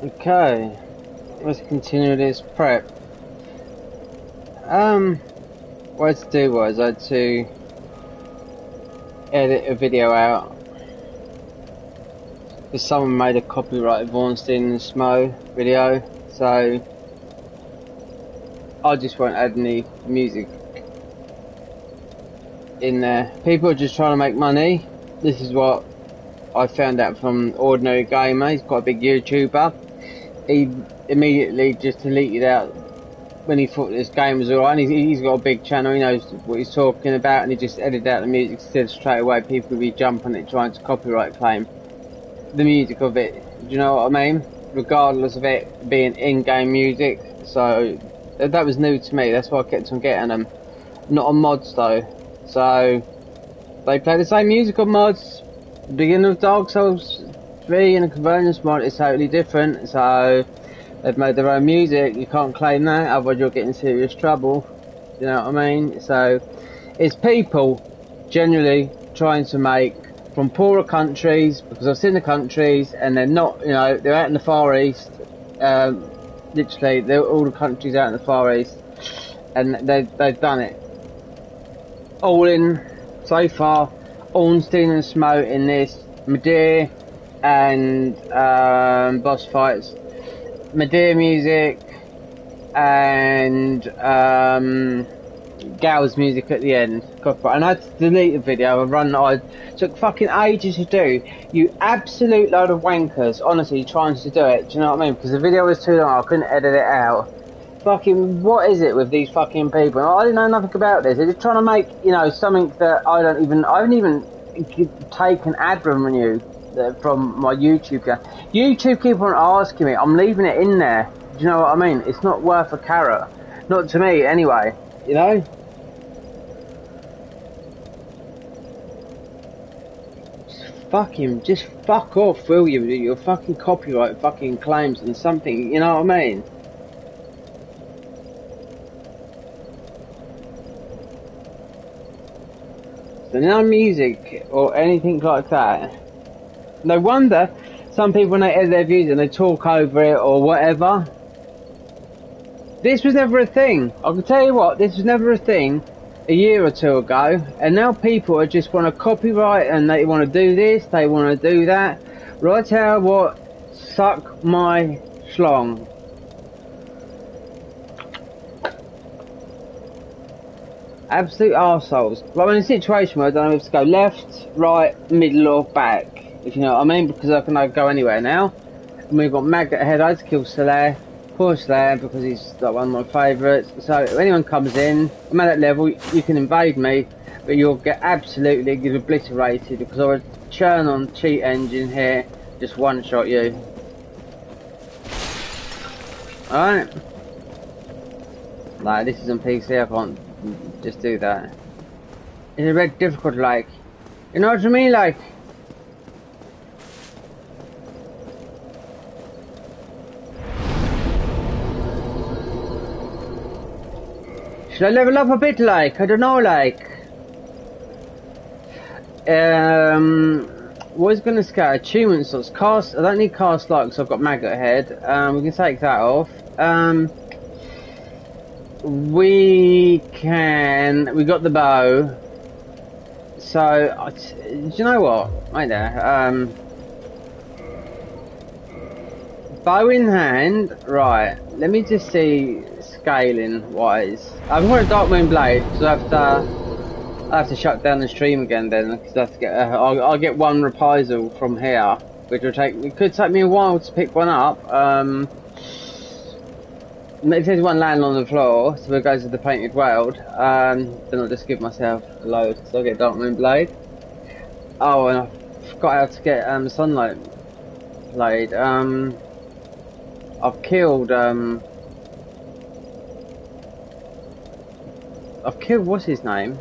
Okay, let's continue this prep. What I had to do was I had to edit a video out because someone made a copyrighted Vaughnstein and Smo video, so I just won't add any music in there. People are just trying to make money. This is what I found out from Ordinary Gamer. He's quite a big YouTuber. He immediately just deleted out when he thought this game was alright. He's got a big channel, he knows what he's talking about, and he just edited out the music. Said straight away people would be jumping it trying to copyright claim the music of it. Do you know what I mean? Regardless of it being in-game music. So that was new to me. That's why I kept on getting them. Not on mods though. So they play the same music on mods. The beginning of Dark Souls 3 and a Convergence mod is totally different. So they've made their own music. You can't claim that, otherwise you'll get in serious trouble. You know what I mean? So it's people generally trying to make from poorer countries, because I've seen the countries and they're not, you know, they're out in the Far East. Literally, they're all the countries out in the Far East, and they've done it. All in so far, Ornstein and Smo in this, Madeir and boss fights, Madeir music and Gal's music at the end. And I had to delete the video and run. I took fucking ages to do. You absolute load of wankers, honestly, trying to do it. Do you know what I mean? Because the video was too long, I couldn't edit it out. Fucking, what is it with these fucking people? I didn't know nothing about this. They're just trying to make, you know, something that I haven't even taken ad revenue from my YouTube channel. YouTube keep on asking me, I'm leaving it in there. Do you know what I mean? It's not worth a carrot. Not to me, anyway. You know? Just fuck off, will you? Your fucking copyright fucking claims and something, you know what I mean? So no music or anything like that. No wonder some people, when they edit their views and they talk over it or whatever. This was never a thing. I can tell you what, this was never a thing a year or two ago, and now people just want to copyright and they want to do this, they want to do that. Right out what? Suck my schlong. Absolute arseholes. Like I'm in a situation where I don't know if to go left, right, middle or back, if you know what I mean, because I can go anywhere now. And we've got Maggot ahead. I had to kill Slayer. Poor Slayer, because he's like one of my favourites. So if anyone comes in, I'm at that level, you can invade me, but you'll get absolutely obliterated, because I would churn on cheat engine here, just one shot you. Alright? Like, this is on PC, I can't just do that. It's a bit difficult, like, you know what I mean, like. Should I level up a bit, like, I don't know, like. What is gonna scale? Achievement slots, cast, I don't need cast light because I've got Maggot ahead. We can take that off. We got the bow. So, do you know what? Right there. Bow in hand. Right. Let me just see scaling wise. I've got a Dark Moon Blade, because I have to shut down the stream again then, because I have to get. I'll get one reprisal from here, which will it could take me a while to pick one up. If there's one landing on the floor, so it goes to the painted world, then I'll just give myself a load. So I'll get Dark Moon Blade. Oh, and I forgot how to get Sunlight Blade. I've killed what's his name?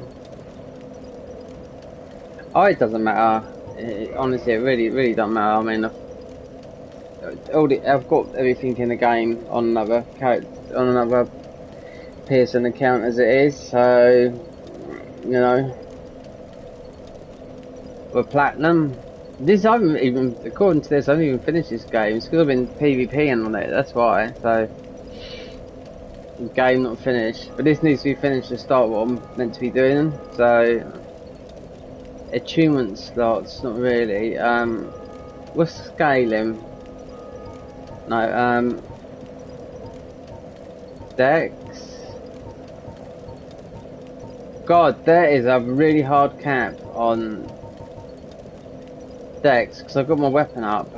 Oh, it doesn't matter. Honestly, it really doesn't matter. I mean, I've got everything in the game on another Pearson account as it is, so you know, we're platinum. This I haven't even, according to this, I haven't even finished this game. It's because I've been PvPing on it. That's why. So, the game not finished, but this needs to be finished to start what I'm meant to be doing. So, achievement slots, not really. What's scaling? No. Dex. God, there is a really hard cap on Dex because I've got my weapon up.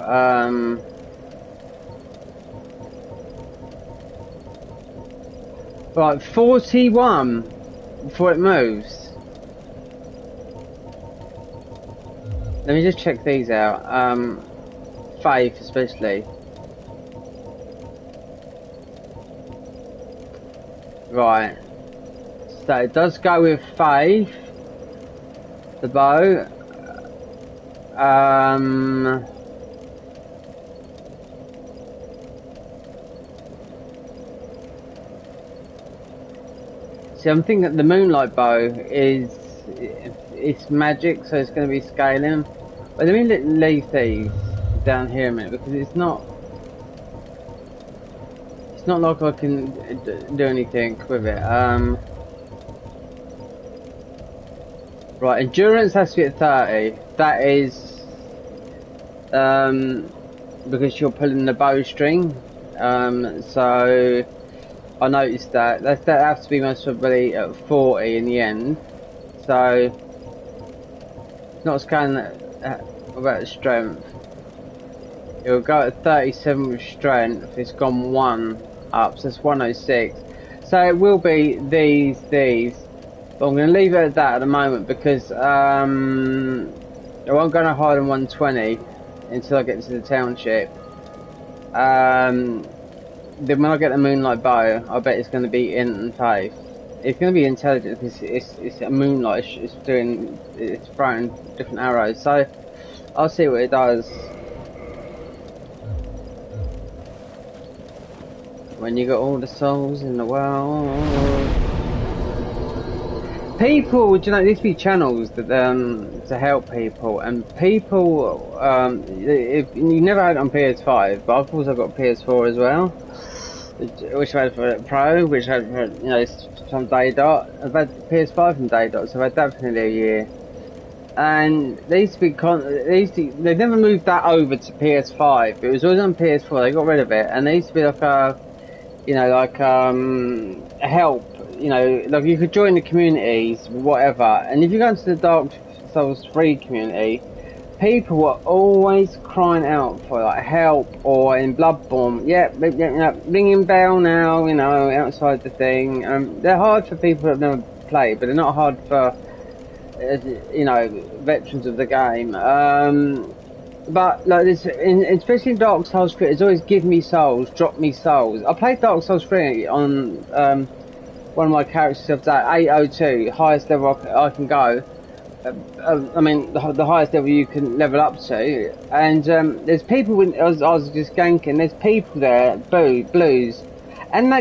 Right, 41 before it moves. Let me just check these out. Faith especially. Right. So it does go with Faith. The bow. See, I'm thinking that the moonlight bow is it's magic, so it's going to be scaling. But let me leave these down here a minute because it's not like I can do anything with it. Right, endurance has to be at 30. That is because you're pulling the bowstring. So I noticed that has to be most probably at 40 in the end. So it's not scanning about strength. It will go at 37 with strength. It's gone 1 up, so it's 106. So it will be these. But I'm going to leave it at that at the moment because I won't go no higher than 120 until I get to the township. Then when I get the moonlight bow, I bet it's going to be in faith. It's going to be intelligent because it's a moonlight. It's throwing different arrows. So I'll see what it does. When you got all the souls in the world. People, you know, there used to be channels that to help people, and people, if you never had it on PS5, but of course I've got PS4 as well, which I had for Pro, which I had for, you know, some day dot. I've had PS5 from day dot, so I've had that for nearly a year. And they used to be they never moved that over to PS5. It was always on PS4. They got rid of it, and they used to be like a, you know, like a help. You know, like you could join the communities, whatever. And if you go into the Dark Souls 3 community, people were always crying out for like help, or in Bloodborne, ringing bell now, you know, outside the thing. They're hard for people that have never played, but they're not hard for, you know, veterans of the game. But like this, especially in Dark Souls 3, it's always give me souls, drop me souls. I played Dark Souls 3 on one of my characters of that 802, highest level I can go. I mean, the highest level you can level up to. And there's people, I was just ganking, there's people there, blues. And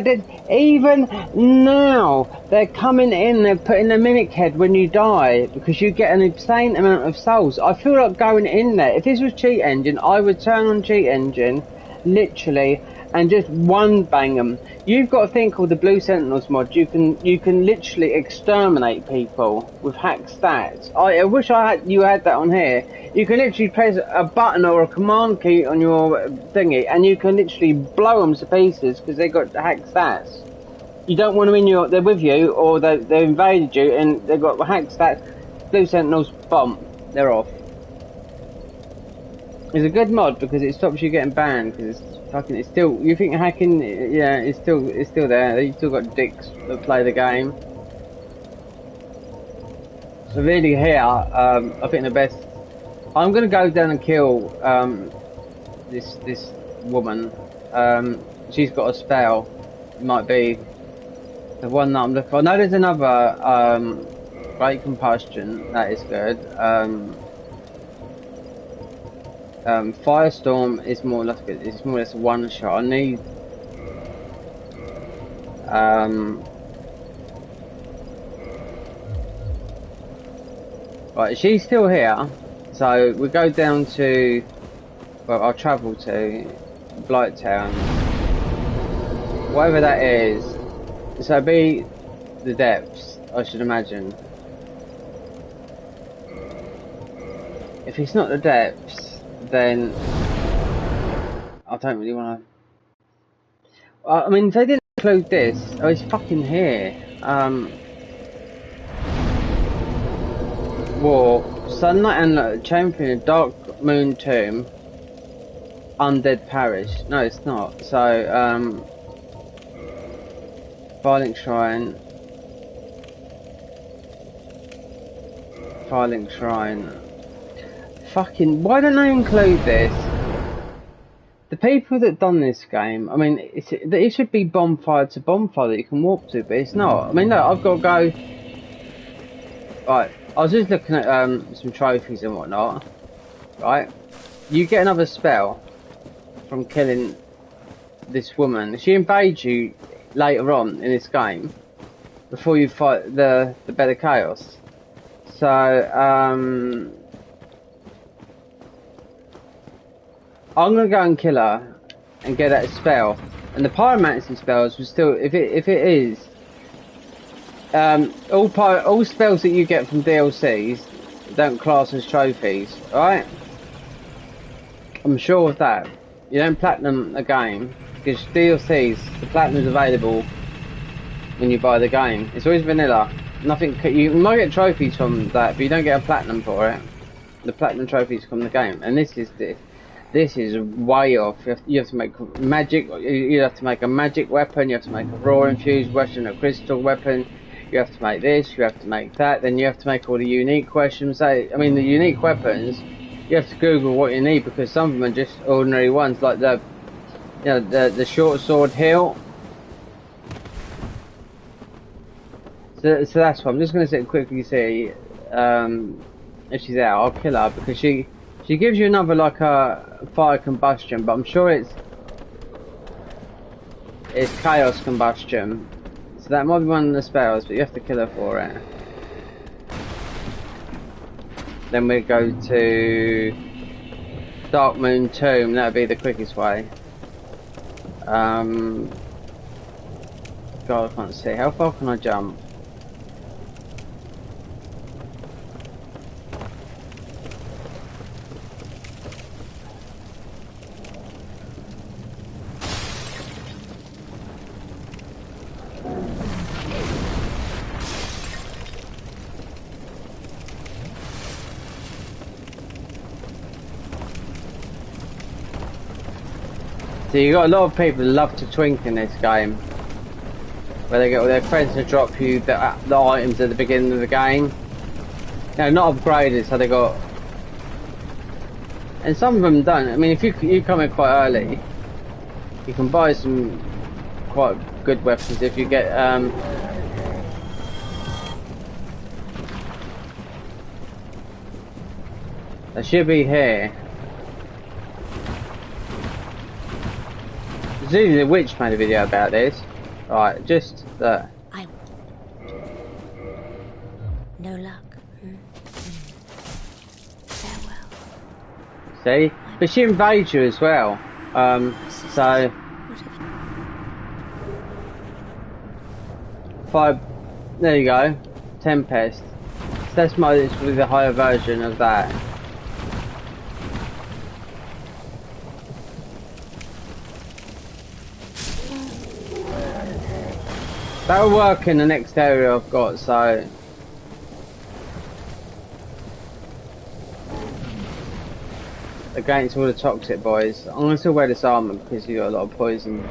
even now, they're coming in, they're putting a mimic head when you die, because you get an insane amount of souls. I feel like going in there. If this was Cheat Engine, I would turn on Cheat Engine, literally, and just one bang them. You've got a thing called the Blue Sentinels mod. You can literally exterminate people with hack stats. I wish you had that on here. You can literally press a button or a command key on your thingy, and you can literally blow them to pieces because they've got hack stats. You don't want them in they're with you, or they've invaded you and they've got hack stats. Blue Sentinels, bomb, they're off. It's a good mod because it stops you getting banned, because it's still, you think hacking, yeah, it's still there. You've still got dicks that play the game. So really here, I think the best, I'm gonna go down and kill this woman. She's got a spell. It might be the one that I'm looking for. I know there's another great combustion that is good. Firestorm is more or less good. It's more or less one shot. I need right, she's still here, So we go down to, well, I'll travel to Blighttown, whatever that is. So it'd be the depths, I should imagine. If it's not the depths, then I don't really want to. I mean, if they didn't include this, oh, it's fucking here. War, Sunlight and Champion, Dark Moon Tomb, Undead Parish. No, it's not. So, Violent Shrine. Violent Shrine. Fucking, why don't they include this? The people that done this game, I mean, it should be bonfire to bonfire that you can walk to, but it's not. I mean, look, I've got to go. Right, I was just looking at some trophies and whatnot. Right, you get another spell from killing this woman. She invades you later on in this game before you fight the Bed of Chaos. So, I'm gonna go and kill her and get that spell. And the pyromancy spells will still, if it is, all spells that you get from DLCs don't class as trophies, right? I'm sure of that. You don't platinum a game because DLCs, the platinum is available when you buy the game. It's always vanilla. Nothing. You might get trophies from that, but you don't get a platinum for it. The platinum trophies from the game, and this is way off. You have to make magic. You have to make a magic weapon. You have to make a raw infused weapon, a crystal weapon. You have to make this. You have to make that. Then you have to make all the unique weapons. I mean, the unique weapons. You have to Google what you need because some of them are just ordinary ones, like the short sword hilt. So that's what I'm just going to sit and quickly see if she's out. I'll kill her because she gives you another like a fire combustion, but I'm sure it's chaos combustion. So that might be one of the spells, but you have to kill her for it. Then we go to Dark Moon Tomb. That'd be the quickest way. God, I can't see. How far can I jump? So you got a lot of people who love to twink in this game, where they get all their friends to drop you the items at the beginning of the game. No, not upgraded, so they got, and some of them don't. I mean, if you come in quite early, you can buy some quite good weapons if you get they should be here. Zuzu the Witch made a video about this. Right, just that. No luck. Farewell. See? But she invades you as well. So 5, there you go. Tempest. So that's probably the higher version of that. That'll work in the next area I've got, so against all the toxic boys. I'm gonna still wear this armor because you got a lot of poison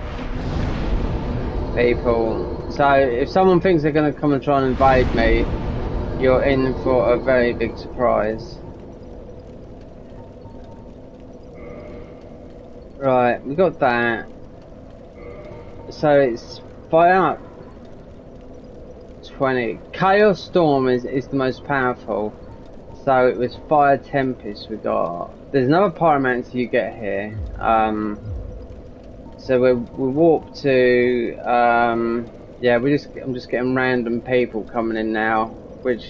people. So if someone thinks they're gonna come and try and invade me, you're in for a very big surprise. Right, we got that. So it's fire 20. Chaos Storm is the most powerful. So it was Fire Tempest we got. There's another pyromancer you get here. So we warp to yeah, I'm just getting random people coming in now, which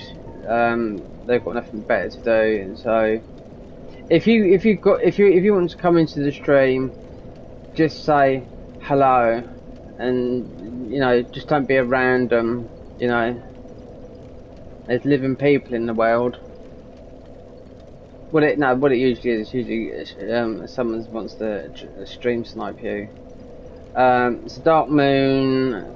they've got nothing better to do. So if you want to come into the stream, just say hello, and you know, just don't be a random. You know, there's living people in the world. What it usually is someone wants to stream snipe you. It's a Dark Moon.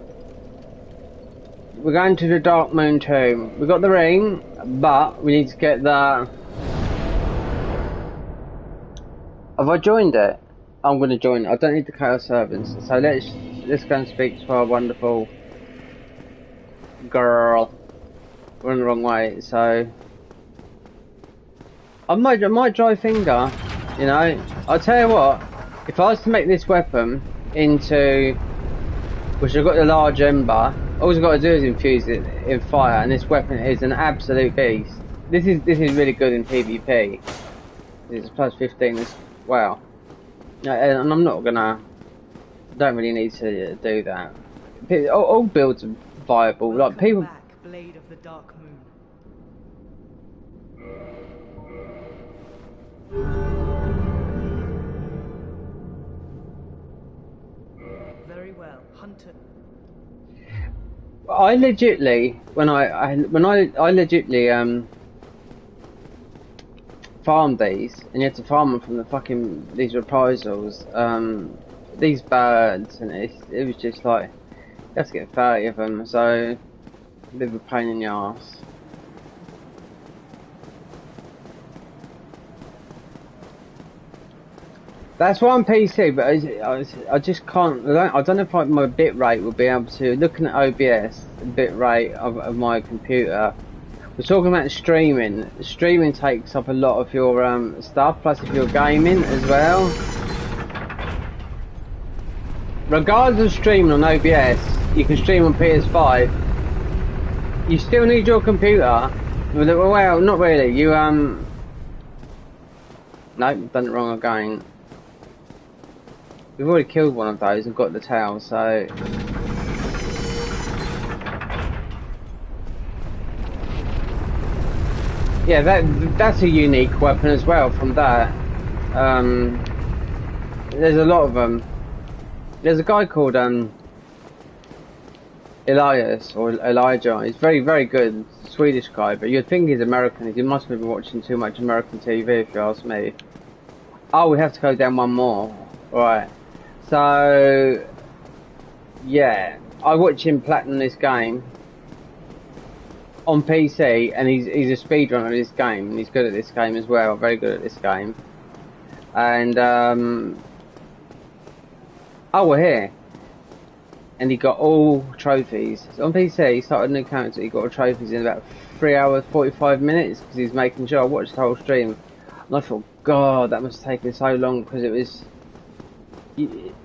We're going to the Dark Moon tomb. We got the ring, but we need to get the. Have I joined it? I'm going to join it. I don't need the Chaos Servants. So let's go and speak to our wonderful girl. We're in the wrong way, so I might dry finger. You know, I'll tell you what. If I was to make this weapon into, which I've got the large ember, all I've got to do is infuse it in fire, and this weapon is an absolute beast. This is really good in PvP. It's plus 15 as well. And I'm not gonna. Don't really need to do that. All builds are viable. Like people. Back, Blade of the Dark Moon. Very well, Hunter. I legitly, when I legitly farmed these, and you had to farm them from the fucking these reprisals, these birds, and it was just like you have to get 30 of them, so a bit of a pain in the arse. That's why I'm PC, but I just can't. I don't know if my bit rate will be able to. Looking at OBS, the bit rate of my computer. We're talking about streaming. Streaming takes up a lot of your stuff. Plus, if you're gaming as well. Regardless of streaming on OBS, you can stream on Ps5. You still need your computer. Well, not really. You Nope, done it wrong again. We've already killed one of those and got the tail, so. Yeah, that's a unique weapon as well from that. There's a lot of them. There's a guy called Elias or Elijah. He's very, very good, Swedish guy, but you'd think he's American. He must have been watching too much American TV, if you ask me. Oh, we have to go down one more. Right. So, yeah, I watch him platinum this game on PC, and he's a speedrunner of this game, and he's good at this game as well, very good at this game. And oh, we're here, and he got all trophies. So on PC, he started a new character. He got all trophies in about 3 hours 45 minutes because he's making sure. I watched the whole stream, and I thought, God, that must have taken so long because it was.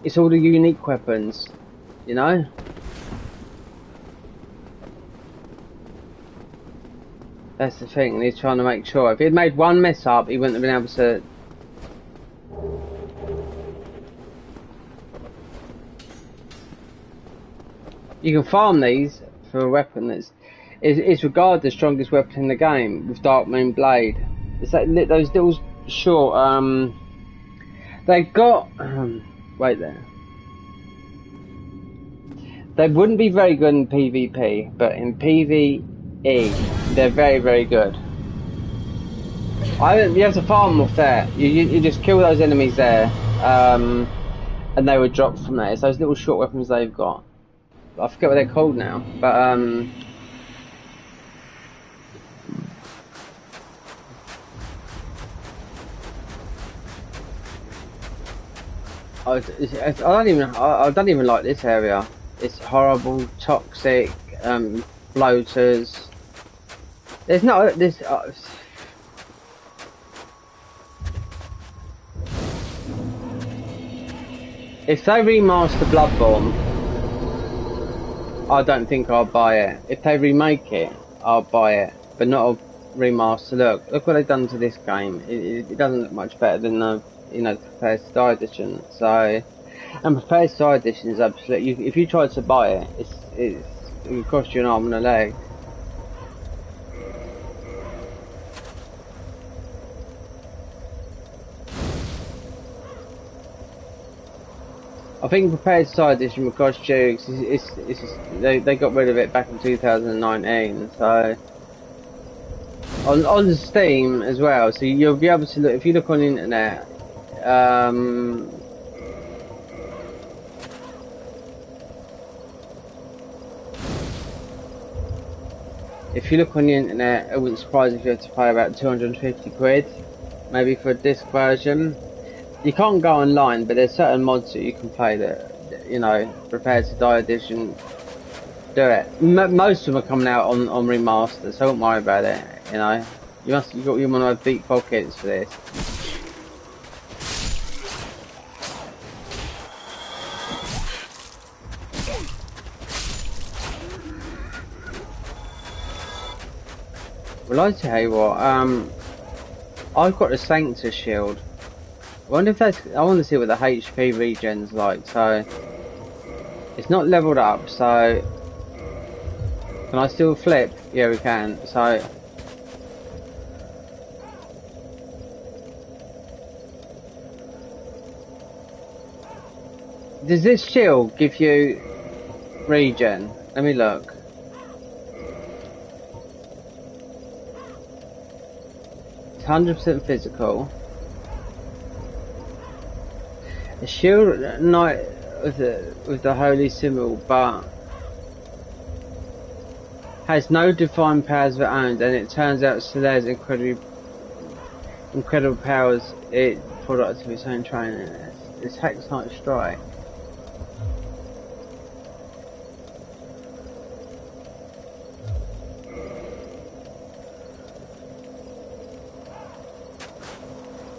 It's all the unique weapons, you know? That's the thing, and he's trying to make sure. If he'd made one mess up, he wouldn't have been able to... You can farm these for a weapon it's regarded the strongest weapon in the game, with Dark Moon Blade. It's like those little short, they got... wait there. They wouldn't be very good in PvP, but in PvE, they're very, very good. You have to farm off there. You just kill those enemies there, and they would drop from there. It's those little short weapons they've got. I forget what they're called now, but I don't even like this area. It's horrible, toxic, bloaters. There's not this. If they remaster Bloodborne, I don't think I'll buy it. If they remake it, I'll buy it, but not a remaster. Look what they've done to this game. It doesn't look much better than the Prepared to Die edition. So, and Prepared to Die edition is absolutely. If you try to buy it, it will cost you an arm and a leg. I think prepared side edition will cost you. 'Cause it's just, they got rid of it back in 2019. So on Steam as well. So you'll be able to look if you look on the internet. If you look on the internet, it wouldn't surprise if you had to pay about 250 quid, maybe for a disc version. You can't go online, but there's certain mods that you can play that, you know, Prepared to Die edition do it. Most of them are coming out on Remastered, so don't worry about it. You know, you want to have deep pockets for this. Well, I tell you what, I've got the Sanctus shield. I wonder if that's. I want to see what the HP regen's like. So it's not leveled up. So can I still flip? Yeah, we can. So does this shield give you regen? Let me look. It's 100% physical. A shield knight with the holy symbol, but has no defined powers of its own, and it turns out Solare's incredible powers it product of its own training. It's Hex Knight Strike.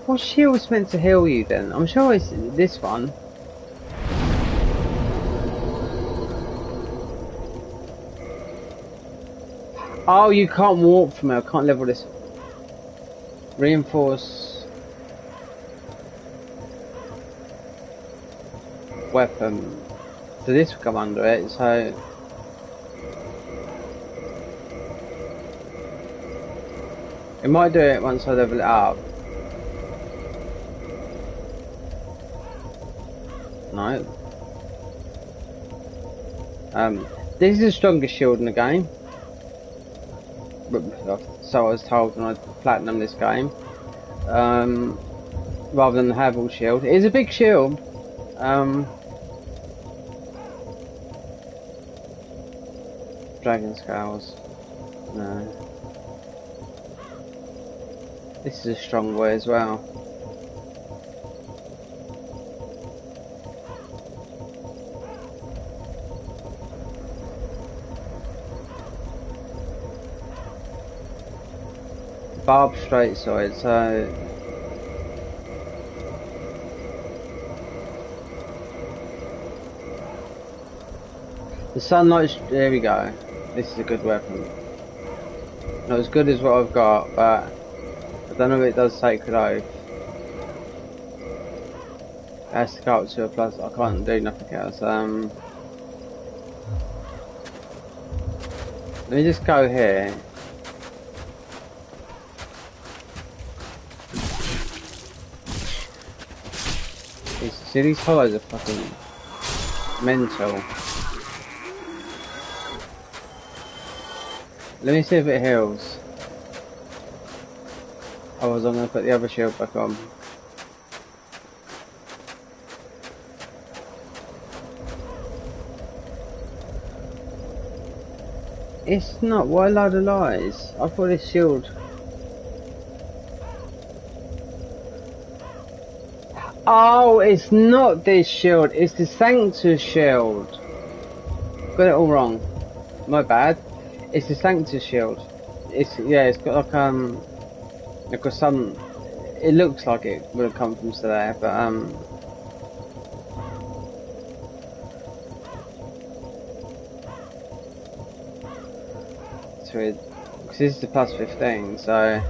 What shield's meant to heal you then? I'm sure it's this one. Oh, you can't walk from it. I can't level this. Reinforce weapon. So this will come under it. So it might do it once I level it up. No. This is the strongest shield in the game. So I was told when I platinum this game. Rather than the Havel shield. It is a big shield. Dragon Scales. No. This is a strong boy as well. Barbed straight sword, so the sunlight. There we go. This is a good weapon. Not as good as what I've got, but I don't know if it does Sacred Oath. It has to go up to a plus. I can't do nothing else. Let me just go here. See, these hollows are fucking mental. Let me see if it heals. Otherwise I'm going to put the other shield back on. It's not. What a load of lies. I thought this shield... Oh, it's not this shield, it's the Sanctus shield. Got it all wrong. My bad. It's the Sanctus shield. It's, yeah, it's got like, got some, it looks like it would have come from Solaire, but it's weird. Because this is the plus 15, so...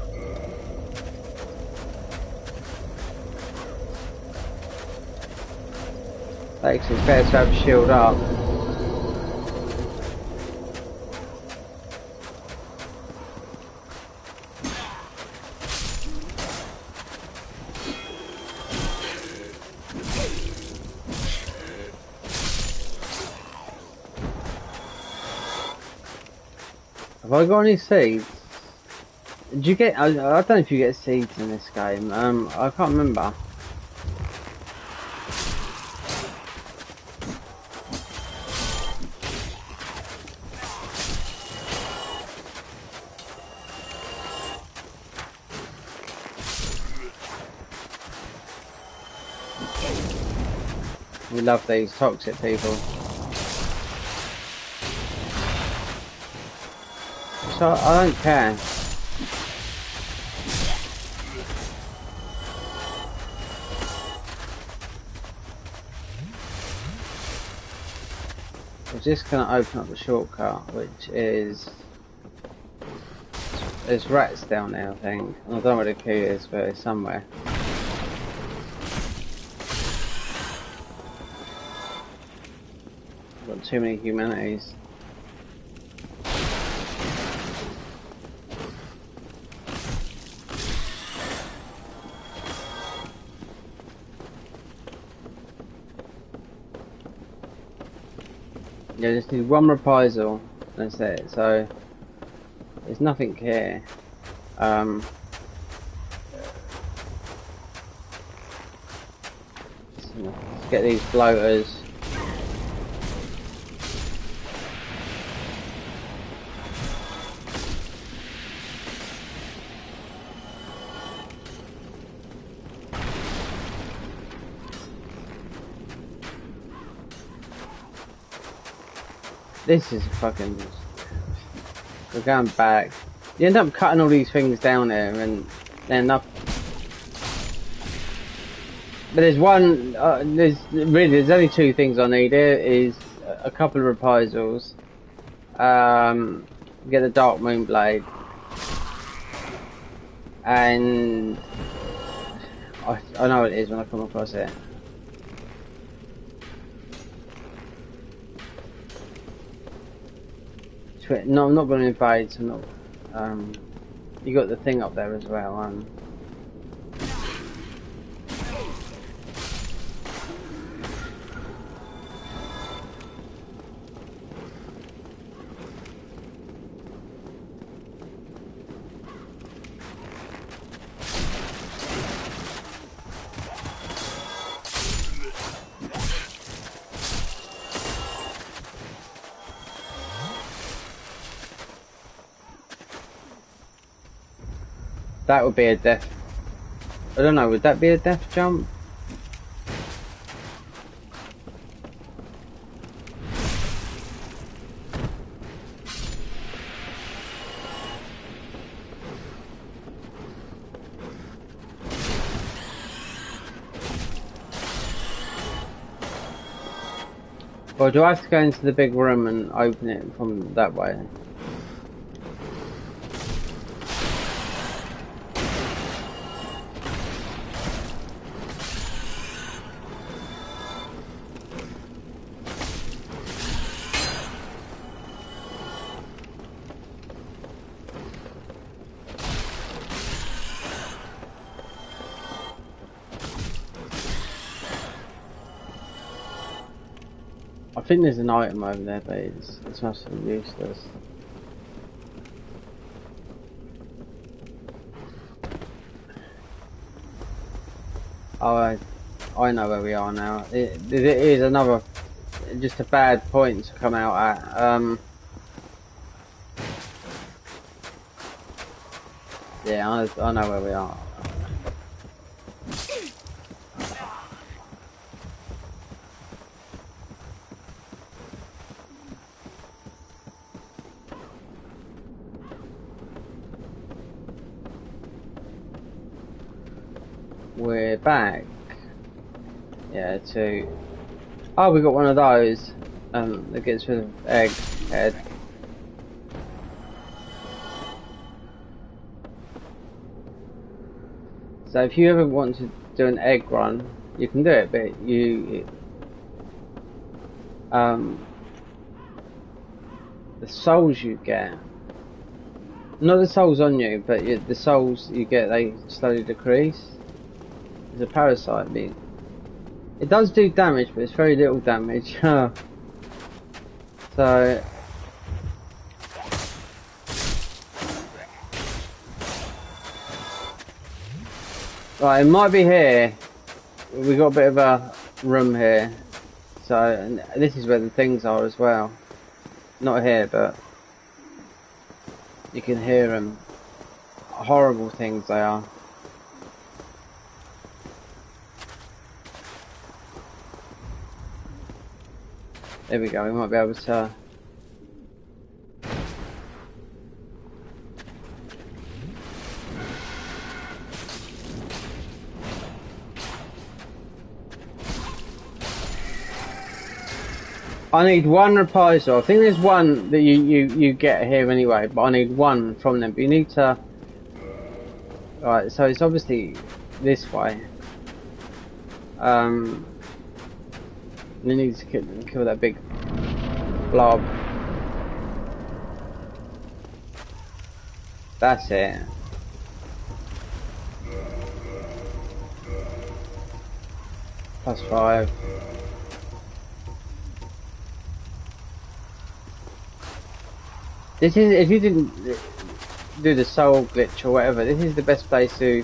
Thanks, it's better to have a shield up. Have I got any seeds? Did you get? I don't know if you get seeds in this game. I can't remember. We love these toxic people. So I don't care. I'm just going to open up the shortcut, which is... There's rats down there, I think. I don't know where the key is, but it's somewhere. Got too many humanities. Yeah, just need one reprisal. That's it. So there's nothing here. Let's get these floaters. This is fucking... We're going back. You end up cutting all these things down there and they're enough. But there's one... there's only two things I need. There is a couple of reprisals. Get the Dark Moon Blade. And... I know what it is when I come across it. No, I'm not going to invade, so I'm not, you got the thing up there as well, That would be a death. I don't know, would that be a death jump? Or do I have to go into the big room and open it from that way? I think there's an item over there, but it's mostly useless. Oh, I know where we are now. It is another, just a bad point to come out at. Yeah, I know where we are. We're back. Yeah, to... Oh, we got one of those. That gets rid of egg head. So if you ever want to do an egg run, you can do it, but the souls you get, not the souls on you, but the souls you get, they slowly decrease. There's a parasite being. It does do damage, but it's very little damage. So Right, it might be here. We got a bit of a room here. So, and this is where the things are as well. Not here, but you can hear them. Horrible things they are. There we go, we might be able to... I need one reprisal. I think there's one that you get here anyway, but I need one from them. But you need to... Right, so it's obviously this way. You need to kill that big blob. That's it. +5. This is, if you didn't do the soul glitch or whatever, this is the best place to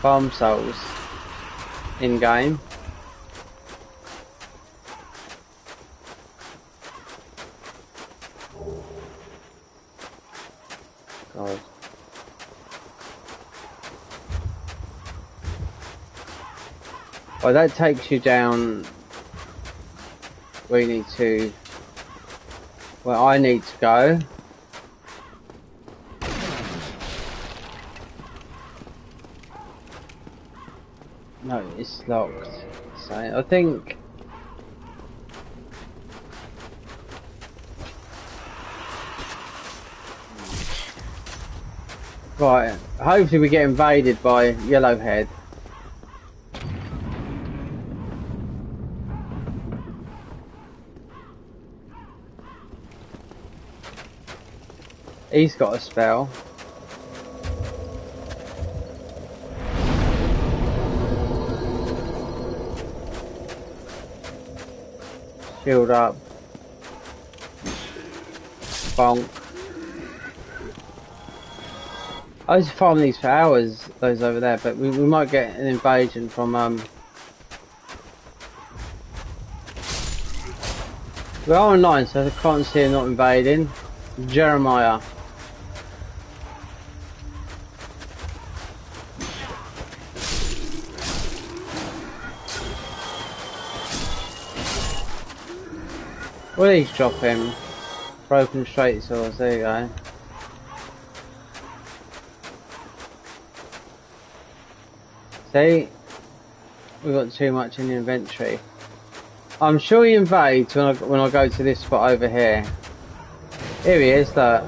farm souls in game. God. Well, that takes you down where you need to, where I need to go. No, it's locked. So I think right. Hopefully we get invaded by Yellowhead. He's got a spell. Shield up. Bonk. I was farming these for hours, those over there, but we might get an invasion from we're online, so I can't see him not invading. Jeremiah. What did he drop him? Broken straight swords, there you go. See? We've got too much in the inventory. I'm sure he invades when I go to this spot over here. Here he is, look.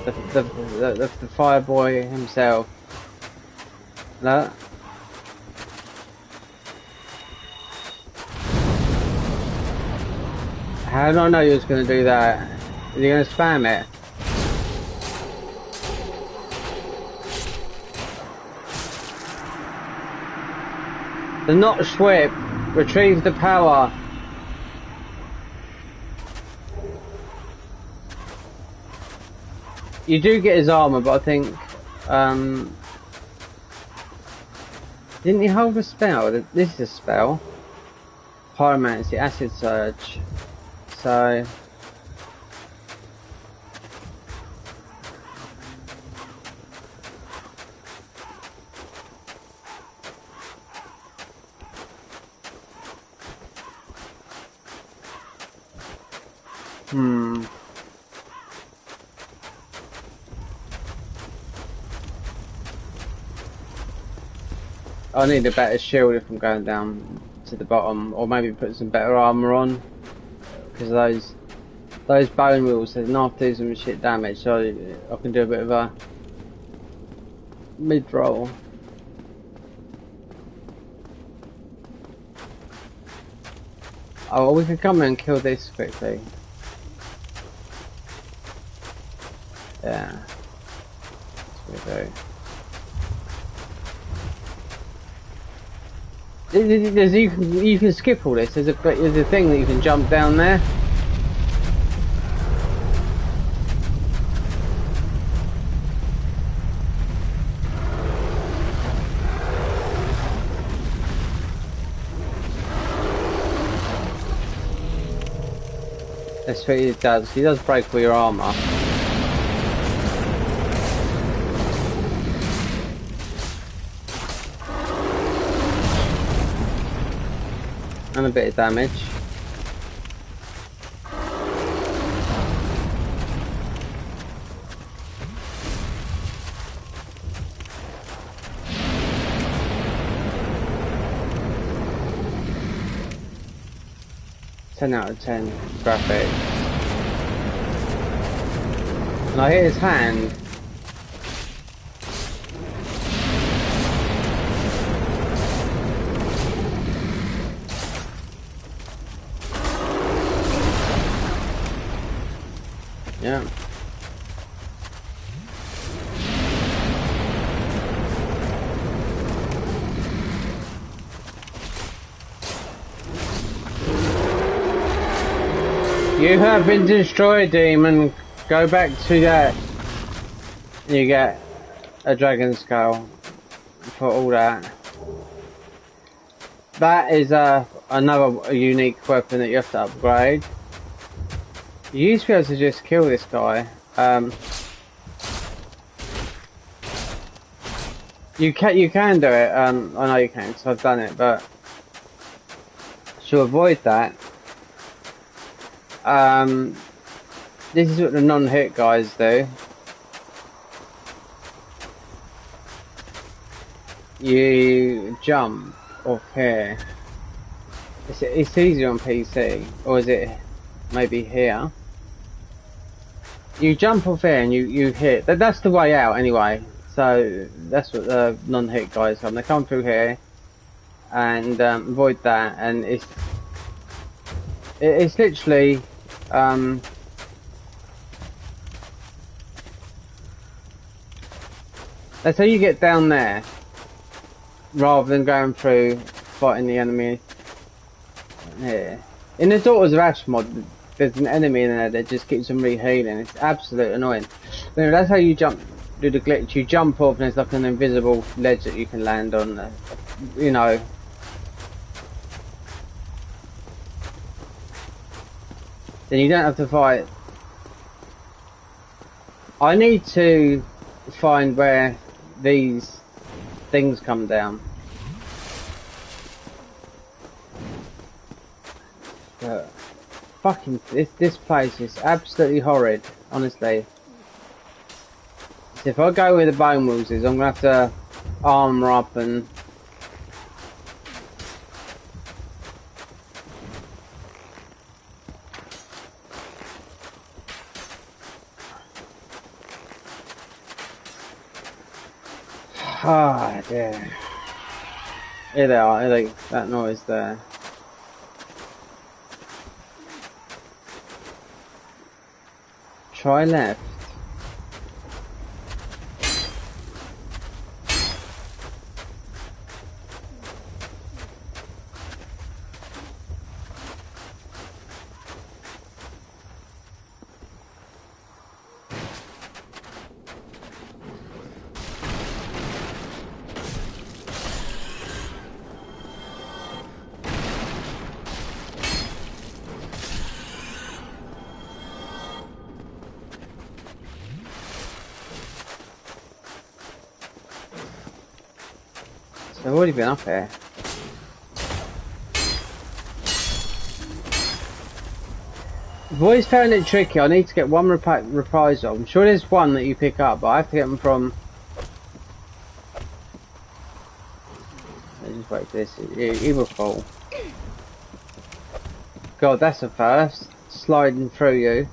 The fire boy himself. Look. How did I know you was going to do that? Is he going to spam it? The notch whip. Retrieve the power. You do get his armor, but I think... didn't he hold a spell? This is a spell. Pyromancy, Acid Surge. So... I need a better shield if I'm going down to the bottom, or maybe put some better armor on, because those bone wheels, they not do some shit damage, so I can do a bit of a mid roll. Oh, well, we can come in and kill this quickly. Yeah, that's what we do. You can skip all this. There's a thing that you can jump down there. That's what he does. He does break all your armor. And a bit of damage. Out of 10 graphic. And I hear his hand. Yeah. You have been destroyed, demon. Go back to that. You get a dragon skull for all that. That is another unique weapon that you have to upgrade. You used to be able to just kill this guy. You can do it. I know you can because I've done it, but to avoid that. This is what the non-hit guys do. You jump off here. It's easier on PC, or is it maybe here? You jump off here and you hit. That's the way out anyway. So that's what the non-hit guys come. They come through here and avoid that, and it's literally. That's how you get down there, rather than going through fighting the enemy here. In the Daughters of Ash mod, there's an enemy in there that just keeps them re-healing. It's absolutely annoying. Anyway, that's how you jump, do the glitch. You jump off and there's like an invisible ledge that you can land on, you know. Then you don't have to fight. I need to find where these things come down. But fucking this place is absolutely horrid, honestly. So if I go where the bone wheels is, I'm gonna have to armor up and ah, dear. Here they are, that noise there. Try left. I've already been up here. I've always found it tricky. I need to get one reprisal. I'm sure there's one that you pick up, but I have to get them from. Let's just wait for this. He will fall. God, that's a first. Sliding through you.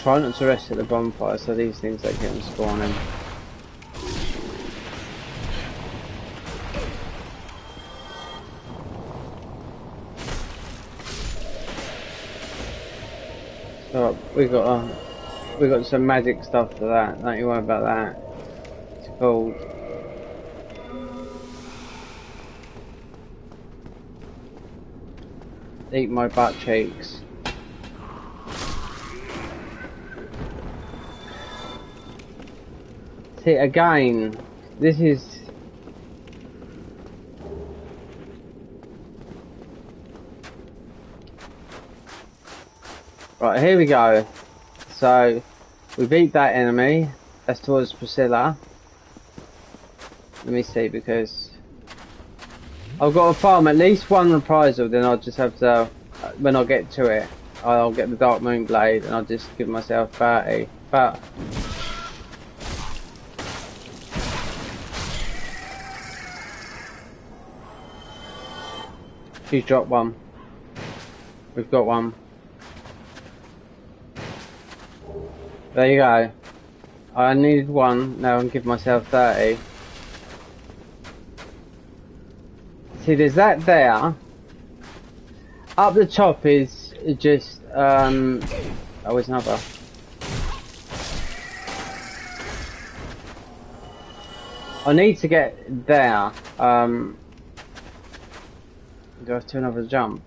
Try not to rest at the bonfire so these things don't get them spawning. So we got some magic stuff for that. Don't you worry about that. It's called eat my butt cheeks. See, again, this is... Right, here we go. So, we beat that enemy. That's towards Priscilla. Let me see, because I've got to farm at least one reprisal, then I'll just have to, when I get to it, I'll get the Dark Moon Blade and I'll just give myself 30. But she's dropped one. We've got one. There you go. I needed one, now I can give myself 30. See, there's that there. Up the top is just, oh, there's another. I need to get there. Do I have to another jump?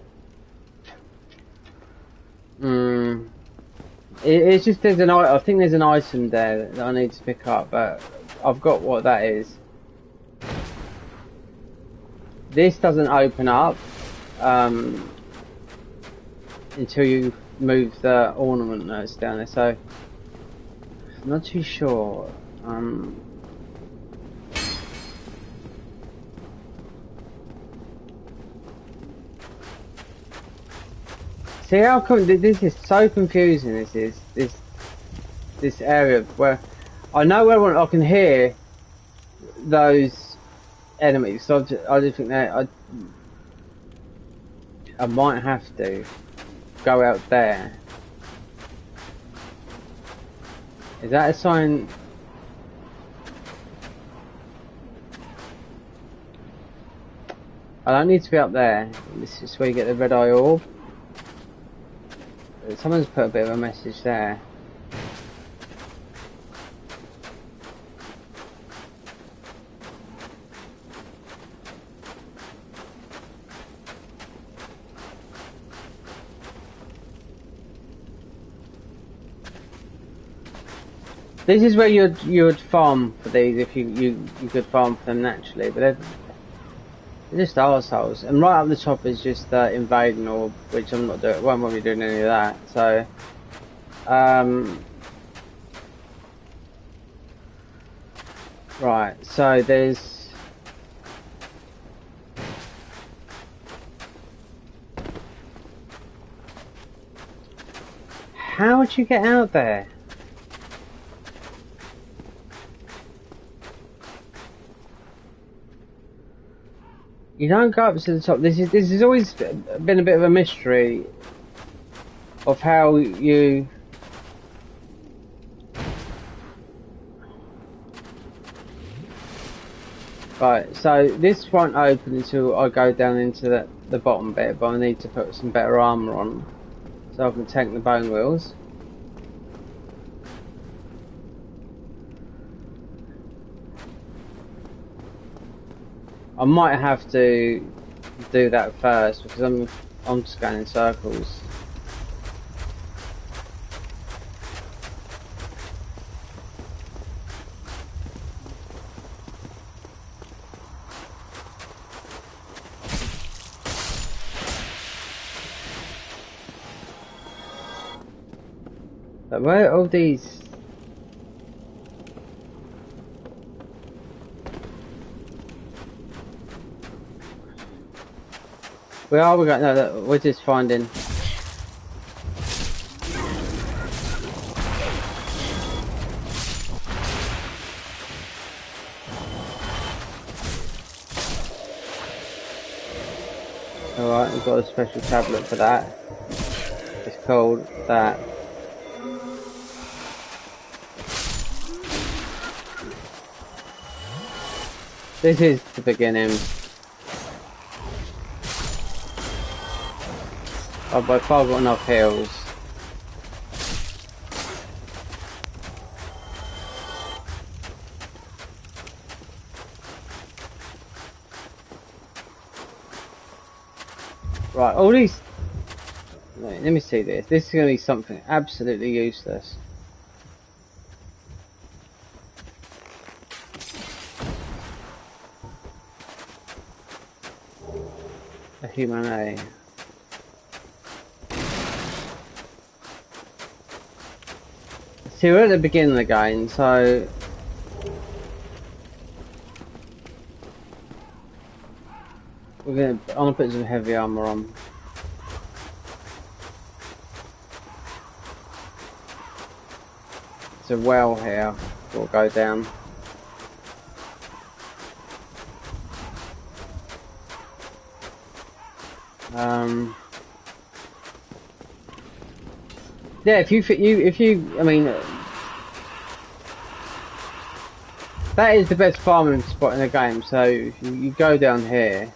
It's just there's I think there's an item there that I need to pick up, but I've got what that is. This doesn't open up until you move the ornament that's down there, so I'm not too sure. See how come this is so confusing? This area where I know where I can hear those enemies. So I just think that I might have to go out there. Is that a sign? I don't need to be up there. This is where you get the red eye orb. Someone's put a bit of a message there. This is where you'd farm for these if you could farm for them naturally, but they're just arseholes. And right up the top is just invading orb, which I'm not doing. Well, I won't be doing any of that. So, right. So there's. How would you get out there? You don't go up to the top. This has always been a bit of a mystery of how you. Right, so this won't open until I go down into the bottom bit, but I need to put some better armour on so I can tank the bone wheels. I might have to do that first because I'm just going in circles. But where are all these? Where are we going? No, we're just finding. Alright, we've got a special tablet for that. It's called that. This is the beginning. I've by far got enough heals. Right, all these let me see this. This is going to be something absolutely useless. A human A. See, we're at the beginning again, so I'm gonna put some heavy armor on. There's a well here. We'll go down. Yeah, if you, I mean, that is the best farming spot in the game. So if you go down here.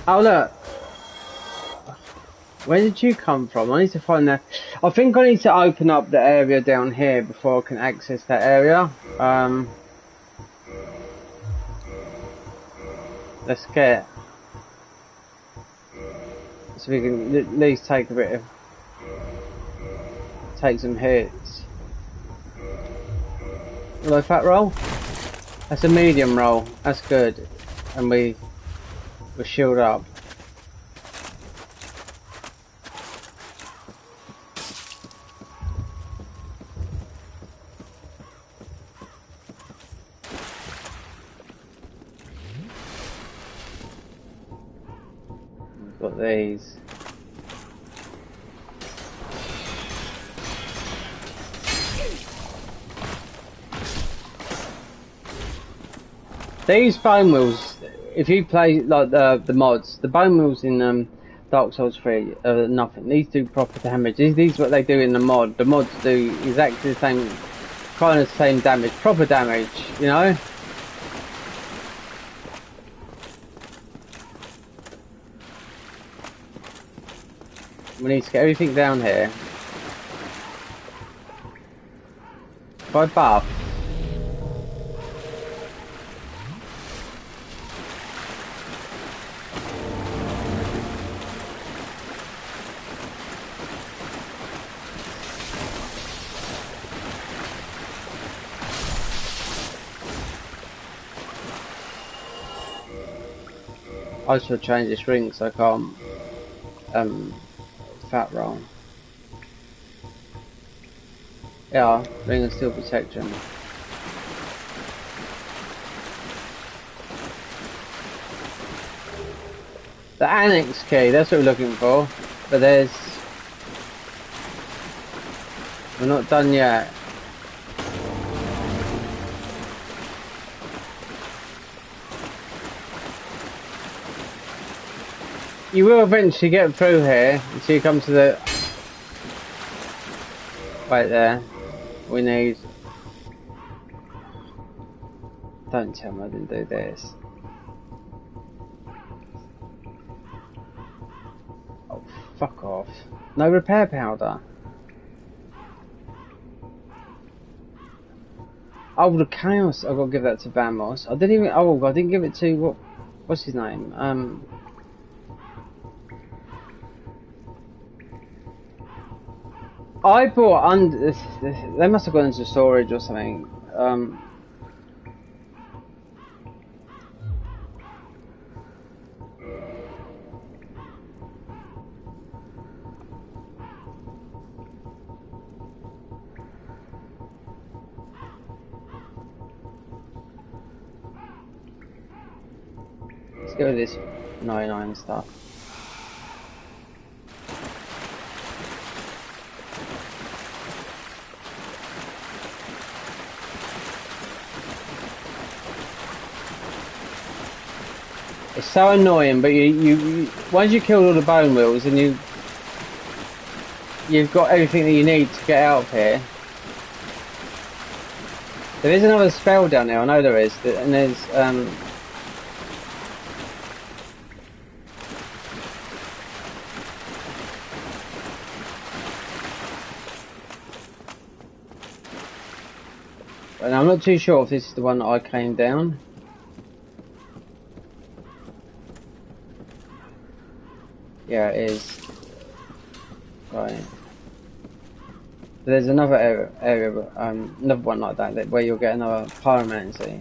Oh look, where did you come from? I need to find that. I think I need to open up the area down here before I can access that area. Let's get. So we can at least take a bit of, take some hits. Low fat roll? That's a medium roll, that's good. And we're shielded up. We've got these. These bone wheels, if you play like the mods, the bone wheels in Dark Souls 3 are nothing. These do proper damage. These are what they do in the mod. The mods do exactly the same, kind of the same damage, proper damage, you know? We need to get everything down here. By buff. I should change this ring so I can't fat roll. Yeah, ring of steel protection. The annex key, that's what we're looking for. But we're not done yet. You will eventually get through here until you come to the... Right there. We need... Don't tell me I didn't do this. Oh, fuck off. No repair powder. Oh, the chaos. I've got to give that to Vamos. I didn't even... Oh, I didn't give it to... What's his name? I bought under... They must have gone into storage or something. Let's go with this 99 stuff. It's so annoying, but you once you kill all the bone wheels and you've got everything that you need to get out of here. There is another spell down there, I know there is, and there's and I'm not too sure if this is the one that I came down. Yeah, it is. Right. But there's another area, another one like that where you'll get another pyromancy.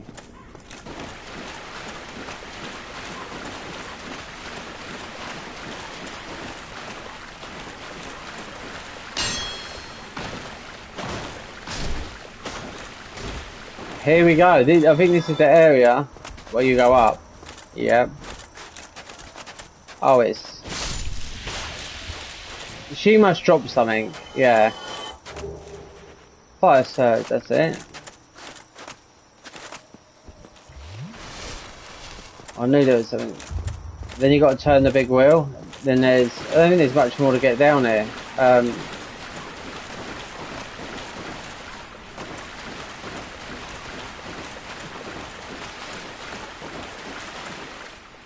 Here we go. I think this is the area where you go up. Yep. Oh, it's... She must drop something. Yeah. Fire surge, that's it. I knew there was something. Then you got to turn the big wheel. Then there's... I don't think there's much more to get down there.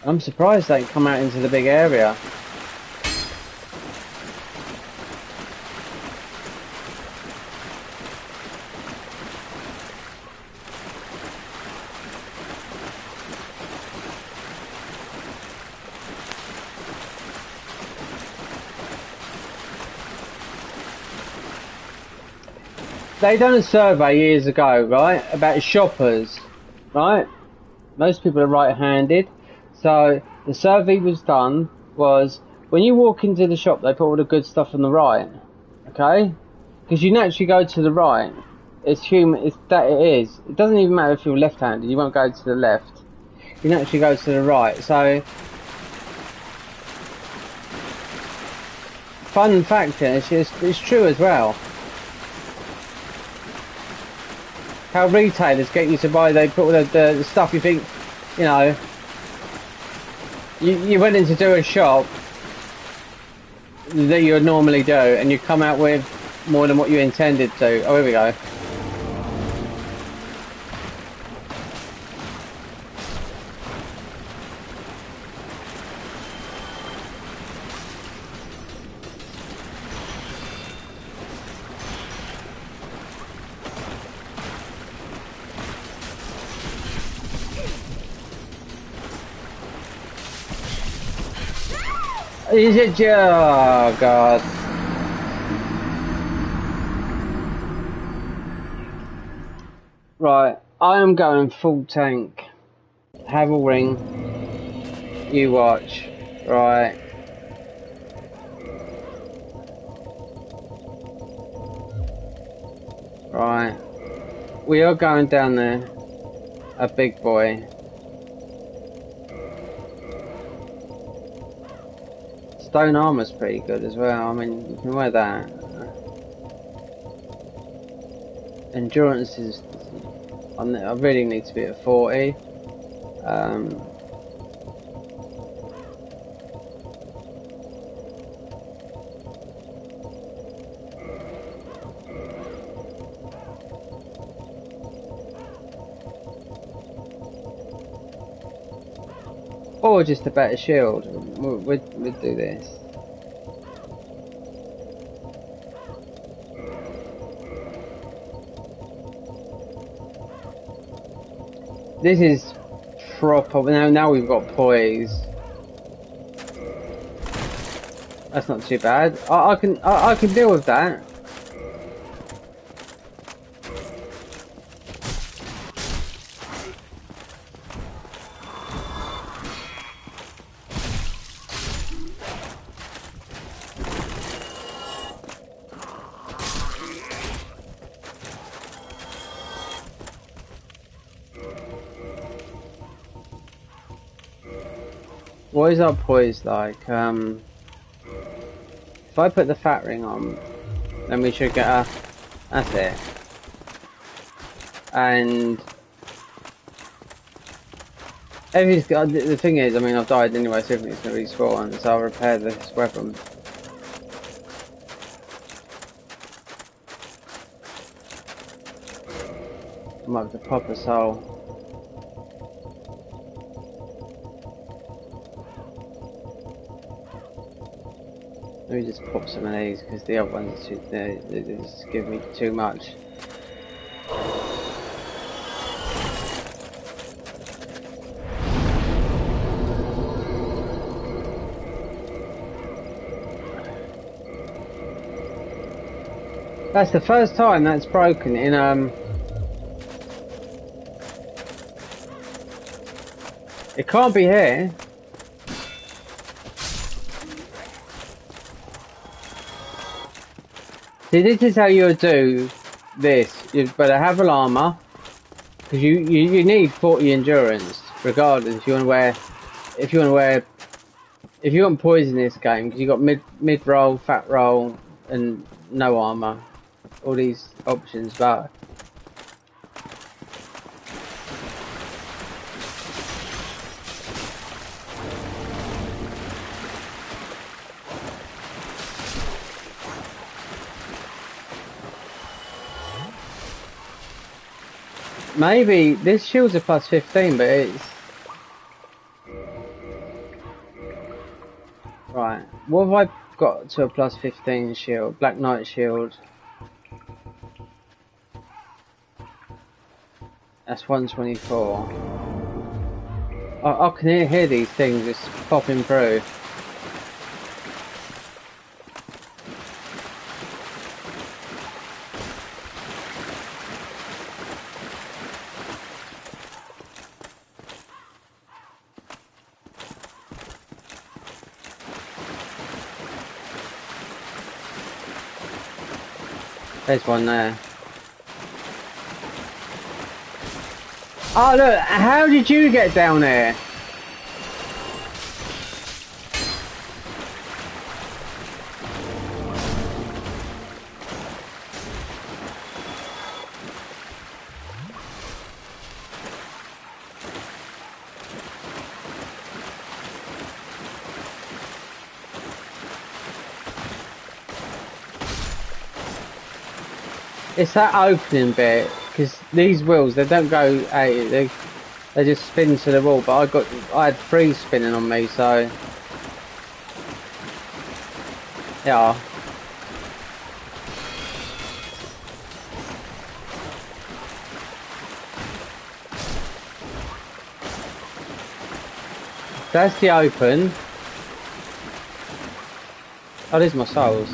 I'm surprised they come out into the big area. They done a survey years ago, right, about shoppers, right? Most people are right-handed, so the survey was done was when you walk into the shop, they put all the good stuff on the right, okay? Because you naturally go to the right. It's human. It's that it is. It doesn't even matter if you're left-handed. You won't go to the left. You naturally go to the right. So, fun fact is, it's true as well. How retailers get you to buy, they put all the stuff you think, you know, you went in to do a shop that you would normally do, and you come out with more than what you intended to. Oh, here we go. Is it? Oh God. Right, I am going full tank. Have a ring. You watch. Right. Right. We are going down there. A big boy. Stone armor's pretty good as well. I mean, you can wear that. Endurance is... I really need to be at 40. Or just a better shield. We'd do this. This is proper. Now we've got poise. That's not too bad. I can deal with that. What is our poise like? If I put the fat ring on, then we should get a... That's it. And... everything's got... The thing is, I mean, I've died anyway, so everything's going to respawn, so I'll repair this weapon. I might have to pop a soul. Let me just pop some of these because the other ones they just give me too much. That's the first time that's broken in it can't be here. See, this is how you would do this. You'd better have an armor, because you need 40 endurance, regardless. If you want to wear, if you want poison in this game, because you got mid roll, fat roll, and no armor. All these options, but maybe this shield's a plus 15, but it's right. What have I got to a plus 15 shield? Black Knight shield. That's 124. I can hear these things just popping through. There's one there. Oh look, how did you get down there? It's that opening bit, because these wheels, they don't go at you, they just spin to the wall, but I had 3 spinning on me, so yeah. That's the open. Oh, there's my souls.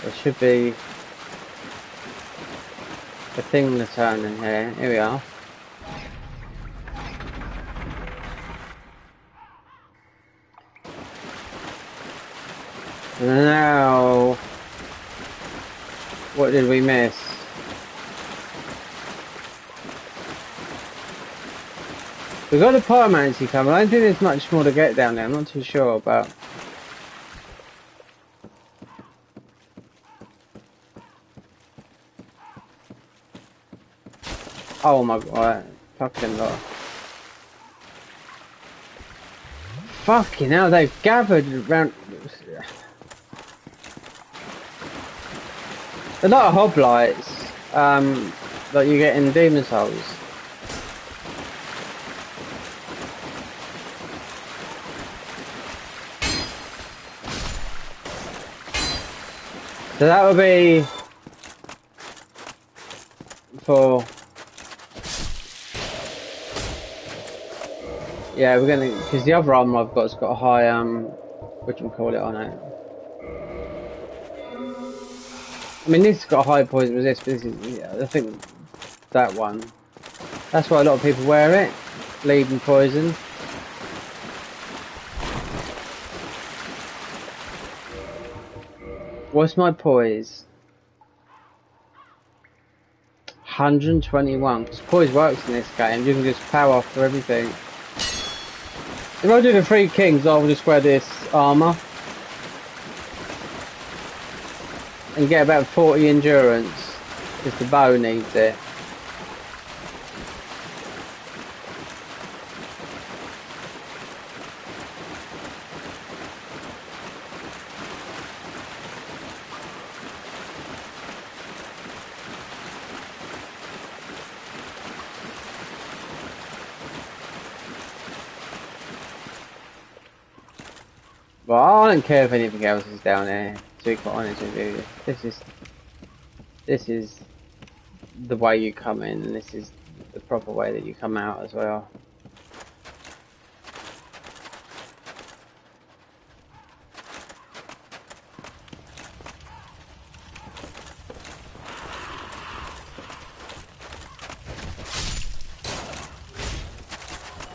There should be a thing to turn in here. Here we are. Now, what did we miss? We got a pyromancy coming. I don't think there's much more to get down there. I'm not too sure, but oh my god, fucking lot. Fucking hell, they've gathered around. A lot of hoplites that you get in Demon Souls. So that would be for, yeah, we're gonna, because the other armor I've got's got a high whatchamacallit on it. I mean, this has got a high poison resist, but this is, yeah, I think that one. That's why a lot of people wear it, bleeding poison. What's my poise? 121. Because poise works in this game. You can just power off for everything. If I do the 3 kings, I'll just wear this armor. and get about 40 endurance, because the bow needs it. Well, I don't care if anything else is down there, to be quite honest with you. This is the way you come in, and this is the proper way that you come out as well.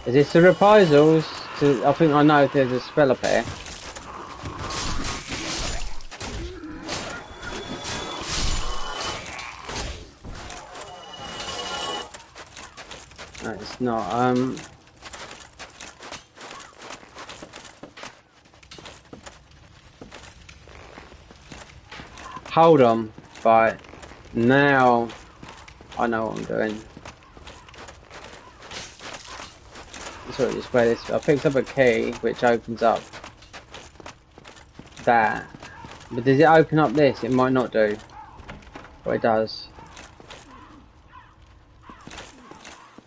Is this the reprisals? I think I know if there's a spell up here. No, it's not. Hold on, but now I know what I'm doing. Sort of just where this. I picked up a key which opens up that, but does it open up this? It might not do. But it does.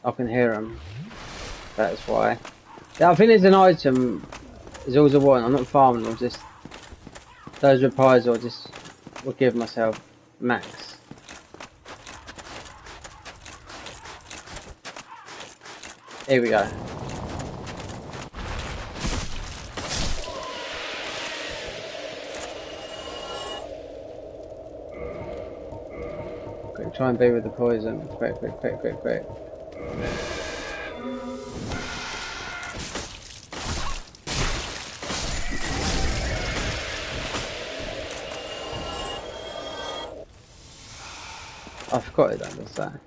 I can hear them. That's why. Yeah, I think there's an item. Is all I want. I'm not farming them. Just those reprisals. Just will give myself max. Here we go. Okay, try and be with the poison. Quick, quick, quick, quick, quick. I forgot it does that.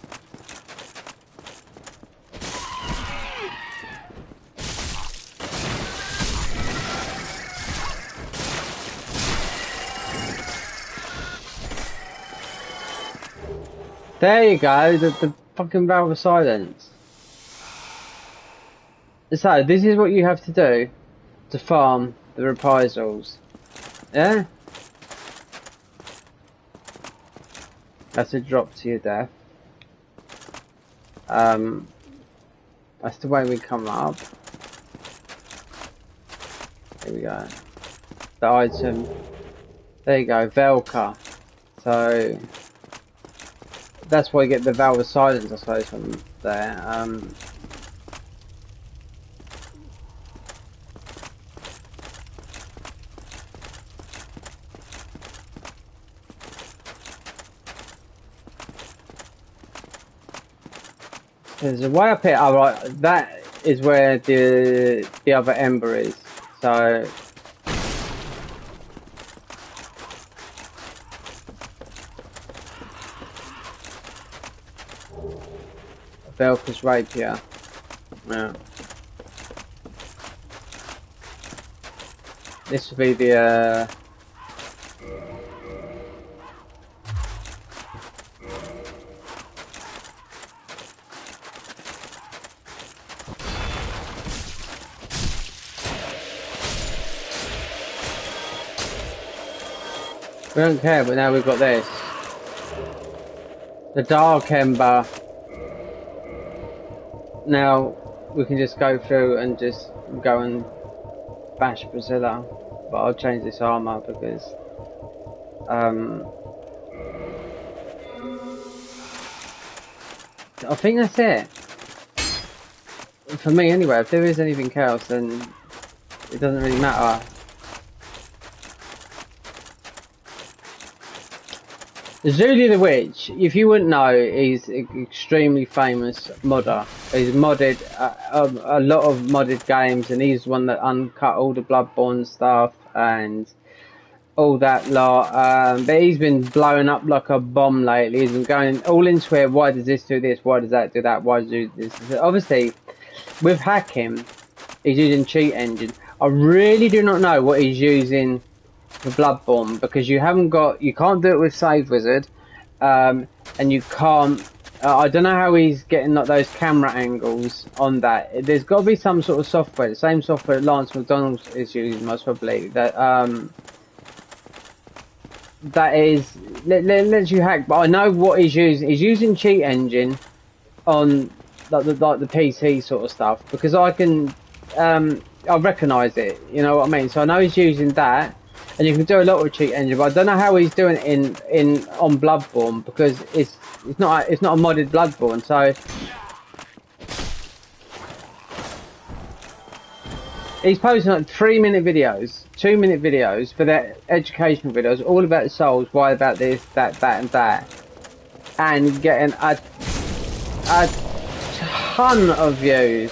There you go, the fucking valve of silence. So, this is what you have to do to farm the reprisals. Yeah? That's a drop to your death. That's the way we come up. Here we go. The item. There you go, Velka. So that's why you get the valve of silence, I suppose, from there. There's a way up here. Oh, right, that is where the other ember is. So Velka's rapier. Yeah. This would be the we don't care, but now we've got this. The dark ember. Now we can just go through and just go and bash Brazilla. But I'll change this armor because I think that's it. For me anyway, if there is anything else then it doesn't really matter. Zulu the Witch, if you wouldn't know, he's an extremely famous modder. He's modded a lot of modded games, and he's one that uncut all the Bloodborne stuff and all that lot. But he's been blowing up like a bomb lately. He's been going all into it. Why does this do this? Why does that do that? Why does it do this? Obviously, with hacking, he's using cheat engine. I really do not know what he's using for Bloodborne because you can't do it with Save Wizard, and you can't. I don't know how he's getting those camera angles on that. There's got to be some sort of software, the same software that Lance McDonald is using, most probably. That lets you hack. But I know what he's using. He's using cheat engine on like the PC sort of stuff because I recognise it. You know what I mean? So I know he's using that. And you can do a lot with cheat engine, but I don't know how he's doing it on Bloodborne because it's not a modded Bloodborne. So he's posting like 3-minute videos, 2-minute videos for their educational videos, all about the souls, why about this, that, and that, and getting a ton of views,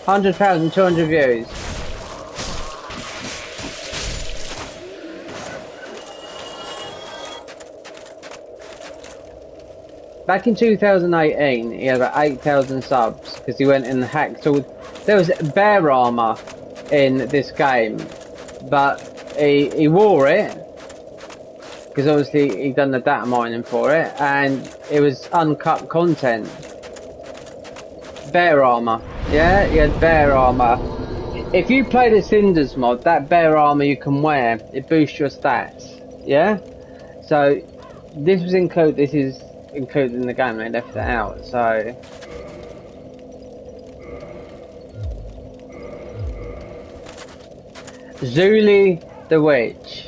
100,000, 200 views. Back in 2018, he had about 8,000 subs because he went and hacked all. There was bear armor in this game, but he wore it because obviously he'd done the data mining for it, and it was uncut content. Bear armor, yeah, he had bear armor. If you play the Cinders mod, that bear armor you can wear, it boosts your stats, yeah. So this is included in the game. They left it out, so. Zuli the Witch.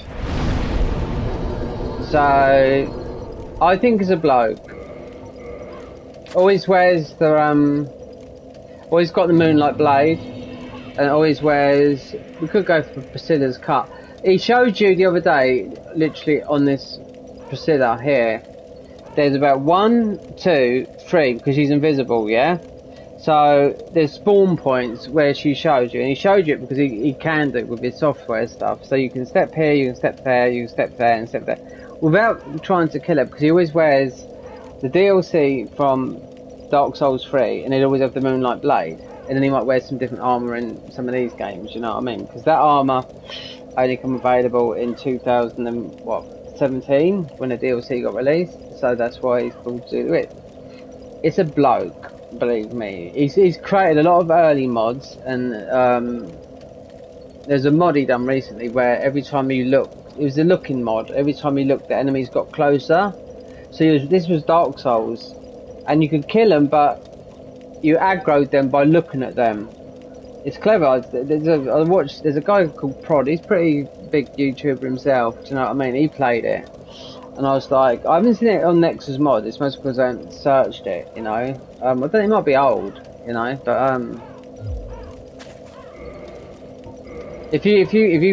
So I think is a bloke. Always wears the always got the Moonlight Blade, and always wears. We could go for Priscilla's cut. He showed you the other day, literally on this Priscilla here. There's about 1, 2, 3 because she's invisible, yeah. So there's spawn points where she shows you, and he showed you it because he can do it with his software stuff. So you can step here, you can step there, you can step there, and step there, without trying to kill her because he always wears the DLC from Dark Souls 3, and he'd always have the Moonlight Blade, and then he might wear some different armor in some of these games. You know what I mean? Because that armor only come available in 2017 when the DLC got released. So that's why he's called Do It. It's a bloke, believe me. He's created a lot of early mods, and there's a mod he done recently where every time you look, it was a looking mod. Every time you look, the enemies got closer. So this was Dark Souls, and you could kill them, but you aggroed them by looking at them. It's clever. There's a guy called Prod. He's a pretty big YouTuber himself. Do you know what I mean? He played it. And I was like, I haven't seen it on Nexus mod. It's mostly because I haven't searched it, you know. I think it might be old, you know. But if you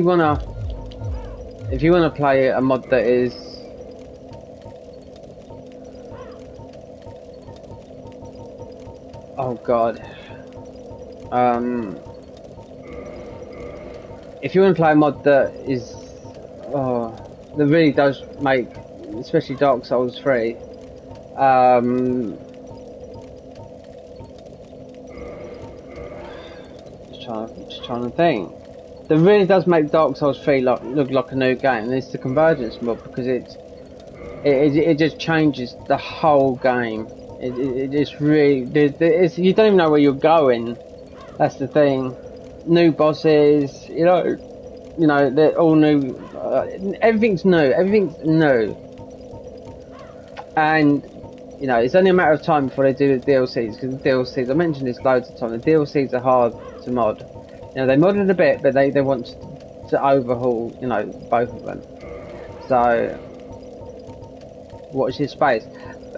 wanna play a mod that is oh god, if you want to play a mod that is that really does make, especially Dark Souls 3, just trying to think. That really does make Dark Souls 3 look like a new game, and it's the Convergence mod because it just changes the whole game. It just really, you don't even know where you're going. That's the thing. New bosses, you know, they're all new. Everything's new. Everything's new. And you know, it's only a matter of time before they do the DLCs, because the DLCs, I mentioned this loads of times, the DLCs are hard to mod. You know, they modded a bit, but they want to overhaul, you know, both of them. So watch his space.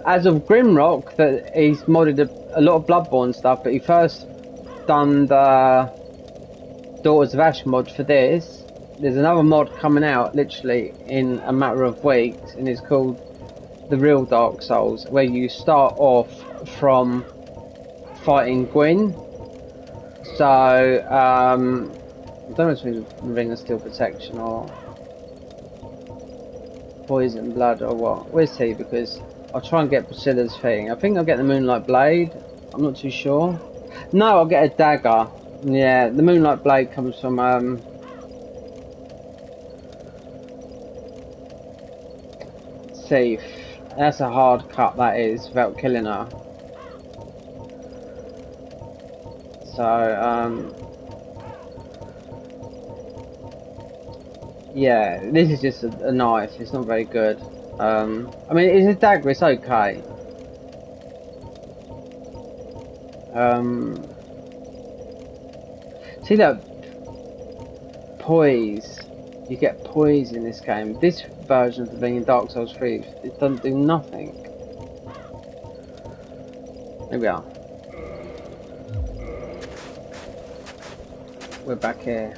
As of Grimrock, that he's modded a lot of Bloodborne stuff, but he first done the Daughters of Ash mod for this. There's another mod coming out literally in a matter of weeks, and it's called The Real Dark Souls, where you start off from fighting Gwyn. So I don't know if it's Ring of Steel Protection or Poison Blood or what. We'll see, because I'll try and get Priscilla's thing. I think I'll get the Moonlight Blade. I'm not too sure. No, I'll get a dagger. Yeah, the Moonlight Blade comes from safe. That's a hard cut, that is, without killing her. So, yeah, this is just a knife. It's not very good. I mean, it's a dagger. It's okay. See that poise? You get poise in this game. This version of the thing in Dark Souls 3, it doesn't do nothing. There we are. We're back here.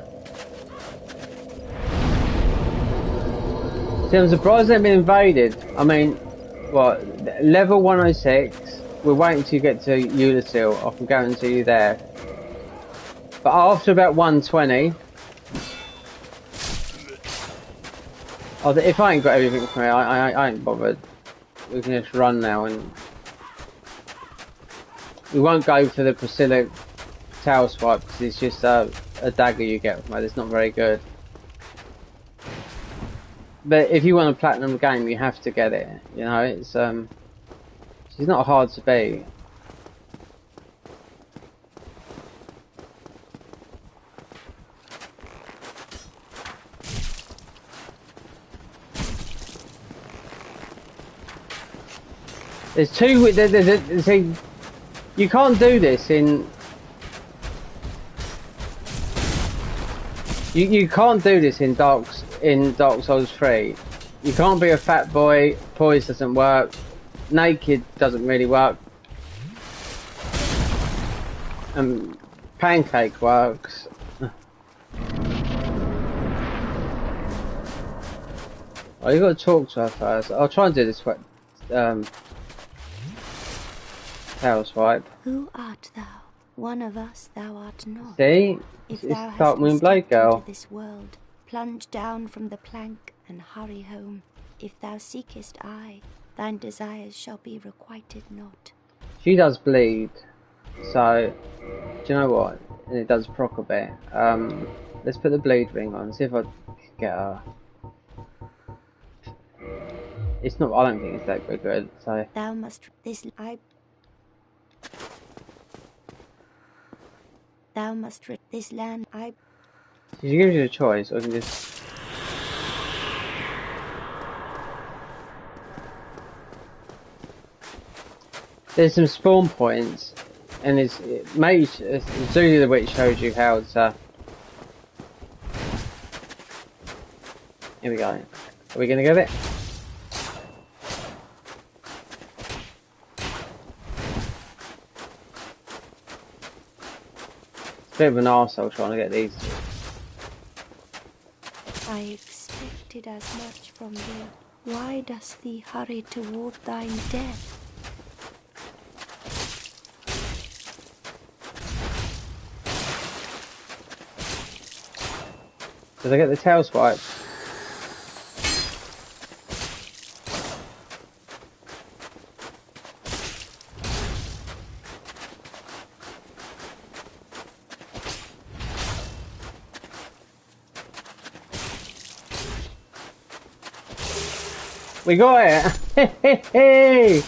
See, I'm surprised they've been invaded. I mean, what? Level 106. We're waiting to get to Ulysses. I can guarantee you there. But after about 120, if I ain't got everything from here, I ain't bothered. We can just run now, and we won't go for the Priscilla tail swipe because it's just a dagger you get from it. It's not very good. But if you want to platinum the game, you have to get it. You know, it's not hard to beat. There's two. See, you can't do this in. You can't do this in Dark Souls 3. You can't be a fat boy. Poise doesn't work. Naked doesn't really work. Pancake works. Oh, you got to talk to her first. I'll try and do this. Tail swipe. Who art thou? One of us thou art not. See? If It's thou Dark hast Moon Blade stepped Girl. into this world, plunge down from the plank and hurry home. If thou seekest I, thine desires shall be requited not. She does bleed. So, do you know what? And it does proc a bit. Let's put the bleed ring on. See if I can get her. It's not. I don't think it's that very good. So. Thou must Thou must rid this land. She gives you a choice, or you can just. There's some spawn points, and it's Zulu the Witch shows you how to. Here we go. Are we gonna get it? Bit of an arsehole trying to get these. I expected as much from thee. Why dost thee hurry toward thine death? Did I get the tail swipe? We got it! Hey!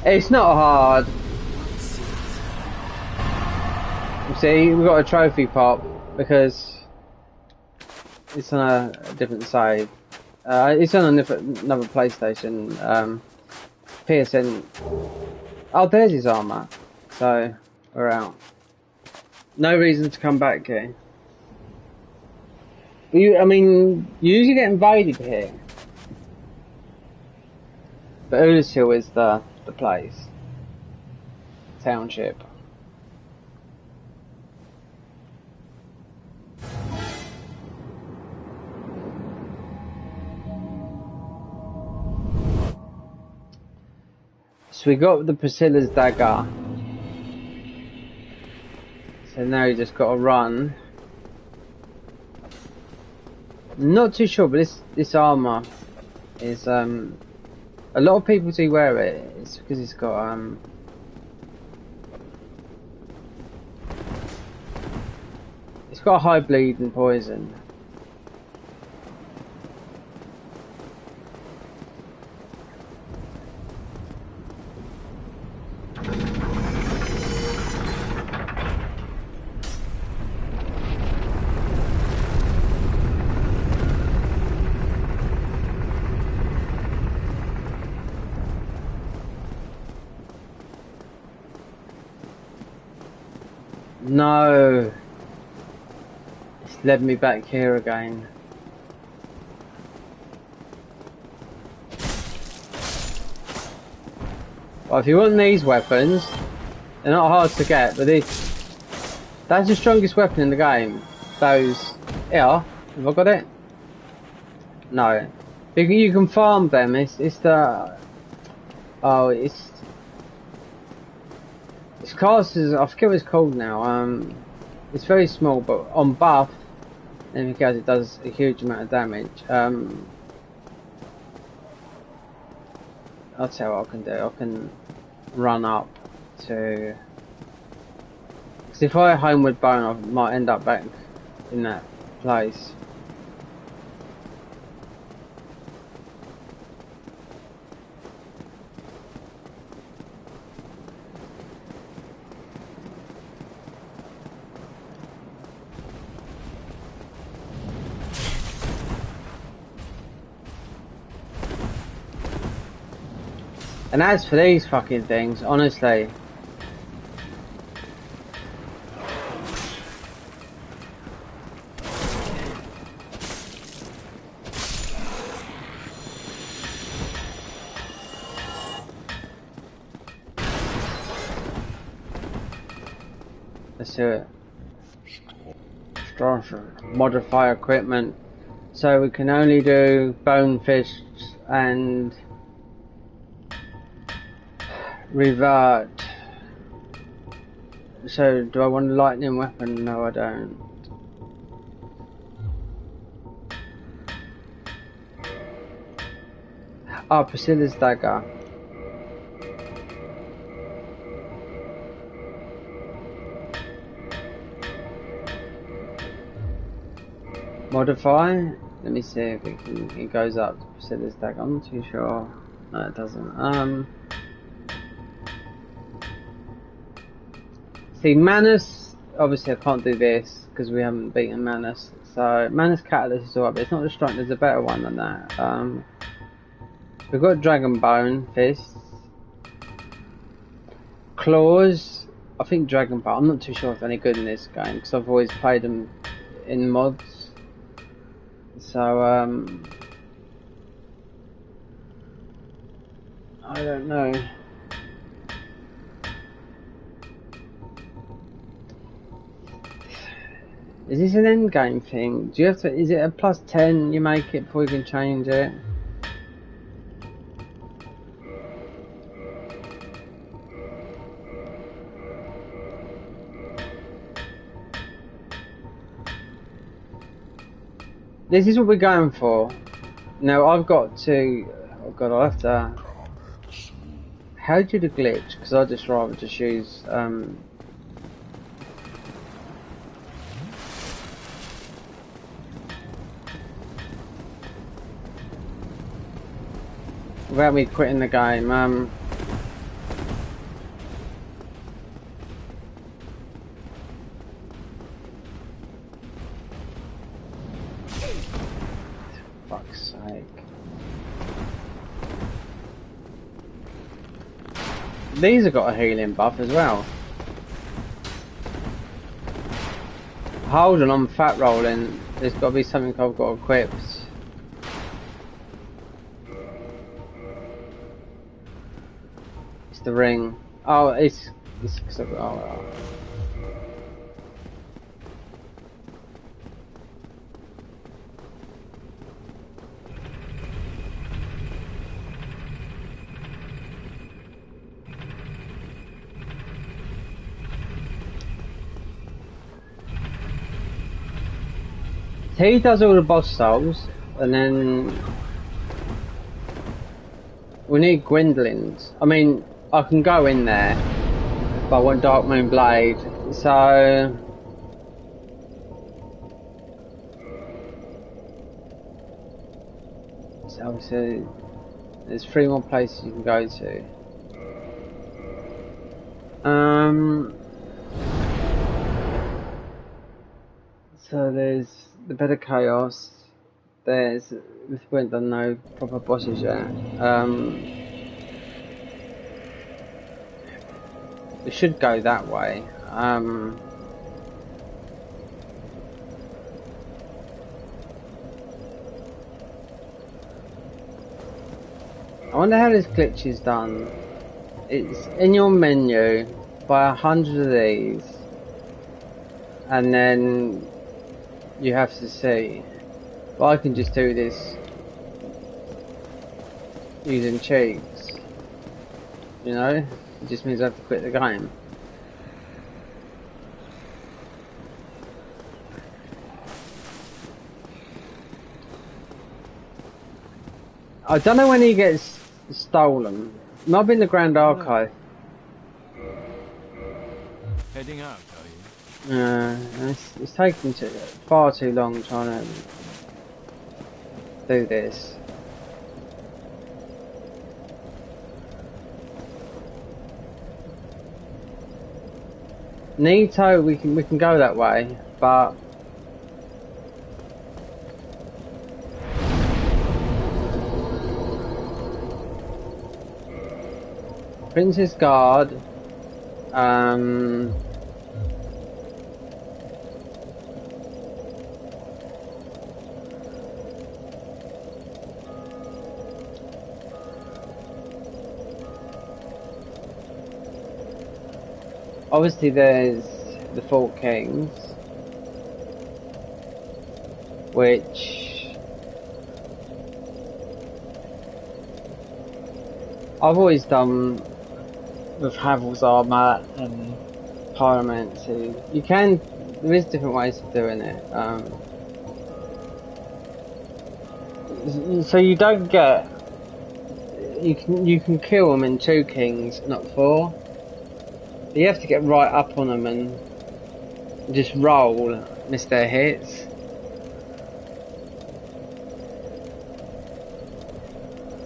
It's not hard. See, we got a trophy pop because it's on a different side. It's on another PlayStation. PSN. Oh, there's his armor. So we're out. No reason to come back here. I mean, you usually get invaded here. But Ulysses is the place. Township. So we got the Priscilla's dagger. So now you just got to run. Not too sure, but this armor is a lot of people do wear it. It's because it's got it's got a high bleed and poison. No! It's led me back here again. Well, if you want these weapons, they're not hard to get, but that's the strongest weapon in the game. Those, here, have I got it? No. You can farm them, it's the, oh, it's classed as, I forget what it's called now, it's very small, but on buff, and because it does a huge amount of damage, I'll tell you what I can do, I can run up to, because if I homeward bone I might end up back in that place. And as for these fucking things, honestly, let's do it. Modify equipment, so we can only do bone fists and revert. So do I want a lightning weapon? No, I don't. Oh, Priscilla's dagger. Modify. Let me see if it goes up to Priscilla's dagger. I'm not too sure. No, it doesn't. See, Manus, obviously I can't do this because we haven't beaten Manus. So, Manus Catalyst is alright, but it's not the strength, there's a better one than that. We've got Dragon Bone Fists. Claws, I think Dragon Bone, I'm not too sure if they're any good in this game because I've always played them in mods. So, I don't know. Is this an end game thing? Do you have to? Is it a +10 you make it before you can change it? This is what we're going for. Now I've got to. Oh god, I have to. How do you do the glitch? Because I'd just rather just use. Without me quitting the game, fuck's sake. These have got a healing buff as well. Hold on, I'm fat rolling. There's got to be something I've got equipped. The ring. Oh, it's oh. He does all the boss souls, and then we need Gwendolyn's. I mean, I can go in there, but I want Dark Moon Blade, so... So obviously, there's 3 more places you can go to. So there's the Bed of Chaos, there's... we haven't done no proper bosses yet. We should go that way. I wonder how this glitch is done. It's in your menu, buy 100 of these, and then you have to see. But I can just do this using cheats, you know? It just means I have to quit the game. I don't know when he gets stolen. Might be in the Grand Archive. Heading out, are you? It's taking far too long trying to do this. Nito, we can go that way, but Princess Guard, obviously there's the Four Kings, which I've always done with Havel's armor and pyromancy. You can, there is different ways of doing it. So you don't get, you can kill them in 2 kings, not 4. But you have to get right up on them and just roll, miss their hits.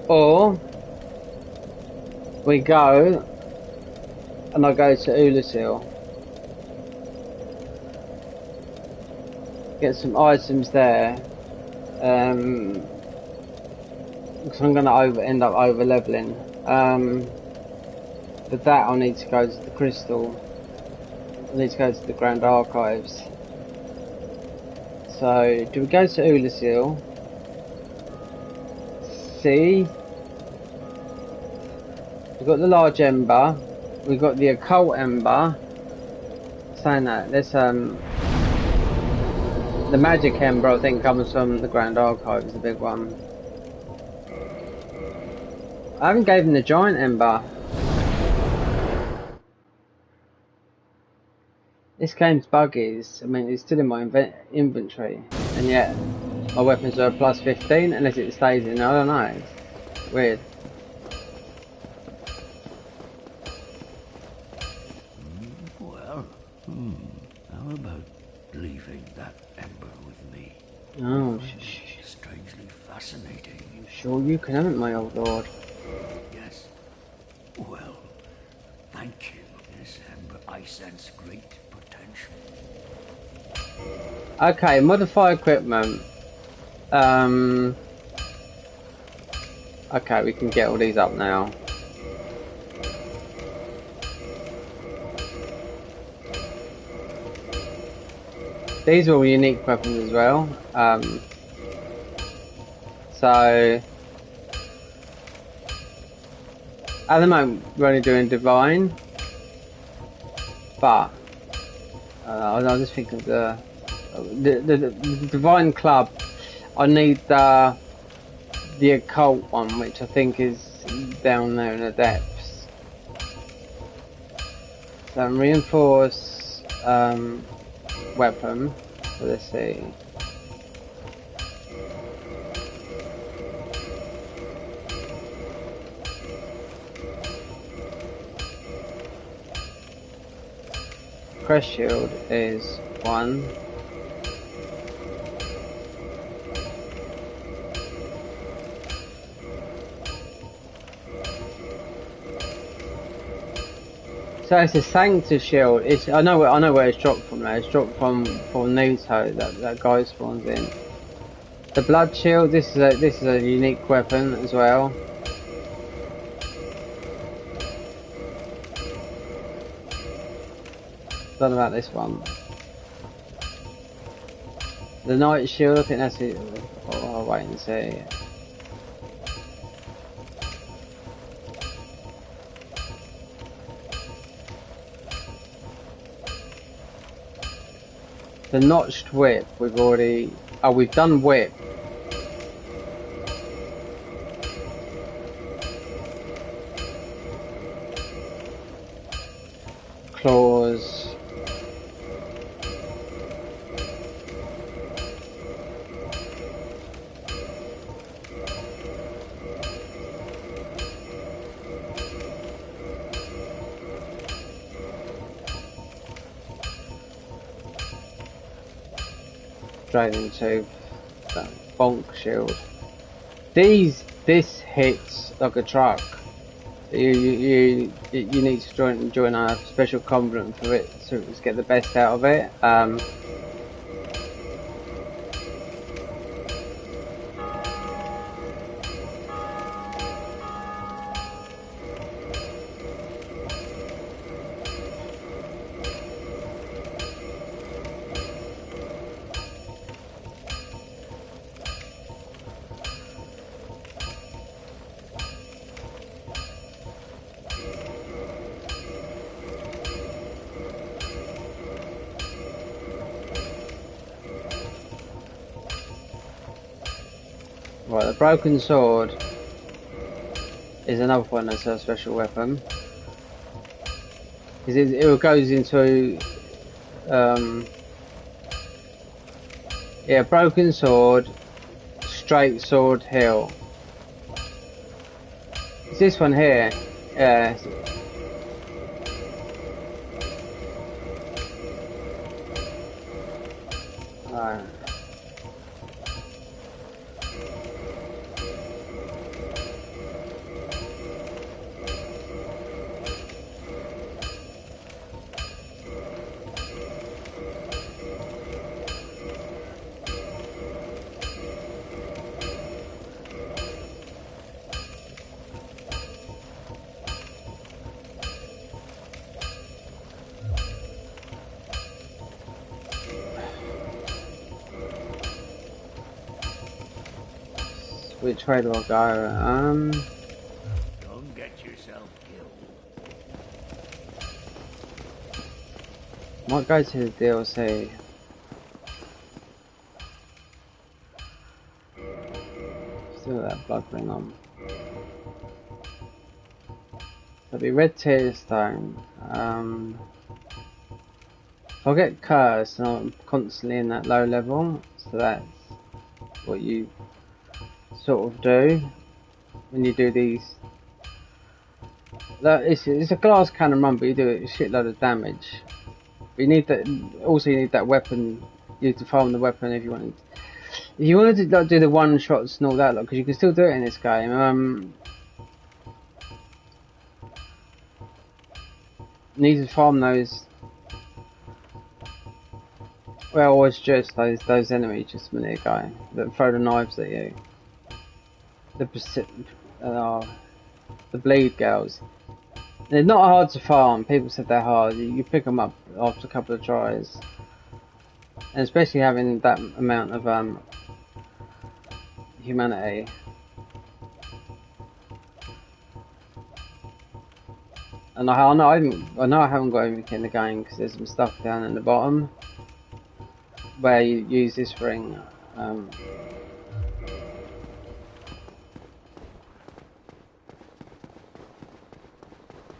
Or we go and I go to Ulasil, get some items there, because I'm gonna end up over leveling. For that I'll need to go to the crystal. I need to go to the Grand Archives. So do we go to Ulasil? See, we've got the large ember. We've got the occult ember. Saying that, there's the magic ember I think comes from the Grand Archives, the big one. I haven't gave him the giant ember. This game's buggies. I mean, it's still in my inventory, and yet my weapons are plus 15 unless it stays in. I don't know. It's weird. How about leaving that ember with me? Oh, Strangely fascinating. sure you can have it, my old lord. Yes. Well, thank you. This ember, I sense great potential. Okay, modify equipment. Okay, we can get all these up now. These are all unique weapons as well. So at the moment we're only doing divine, but I just think of the divine club. I need the occult one, which I think is down there in the depths. So reinforce weapon. So let's see. Crest shield is 1. So it's a Sanctus shield. It's I know where it's dropped from now. It's dropped from Nuto, that guy spawns in. The blood shield. This is a unique weapon as well. Don't know about this one. The night shield. I think that's it. Oh, I'll wait and see. The notched whip, we've already... Oh, we've done whip. Claws. Straight into that bonk shield. This hits like a truck. You need to join a special covenant for it to get the best out of it. Right, the broken sword is another one that's a special weapon. It goes into yeah, broken sword, straight sword, heal. It's this one here. Yeah. Right. Which way do I go? Don't get yourself killed. Might go to the DLC. Still that blood ring on. There'll be red tear stone. If I get cursed and I'm constantly in that low level, so that's what you sort of do when you do these. It's a glass cannon run, but you do a shitload of damage. But you need that. Also, you need that weapon. You need to farm the weapon if you wanted. If you wanted to like, do the one shots and all that, because you can still do it in this game. You need to farm those. Well, it's just those enemies just a minute ago that throw the knives at you. The bleed girls. They're not hard to farm. People said they're hard. You pick them up after a couple of tries, and especially having that amount of humanity. And I know I haven't got everything in the game because there's some stuff down in the bottom where you use this ring.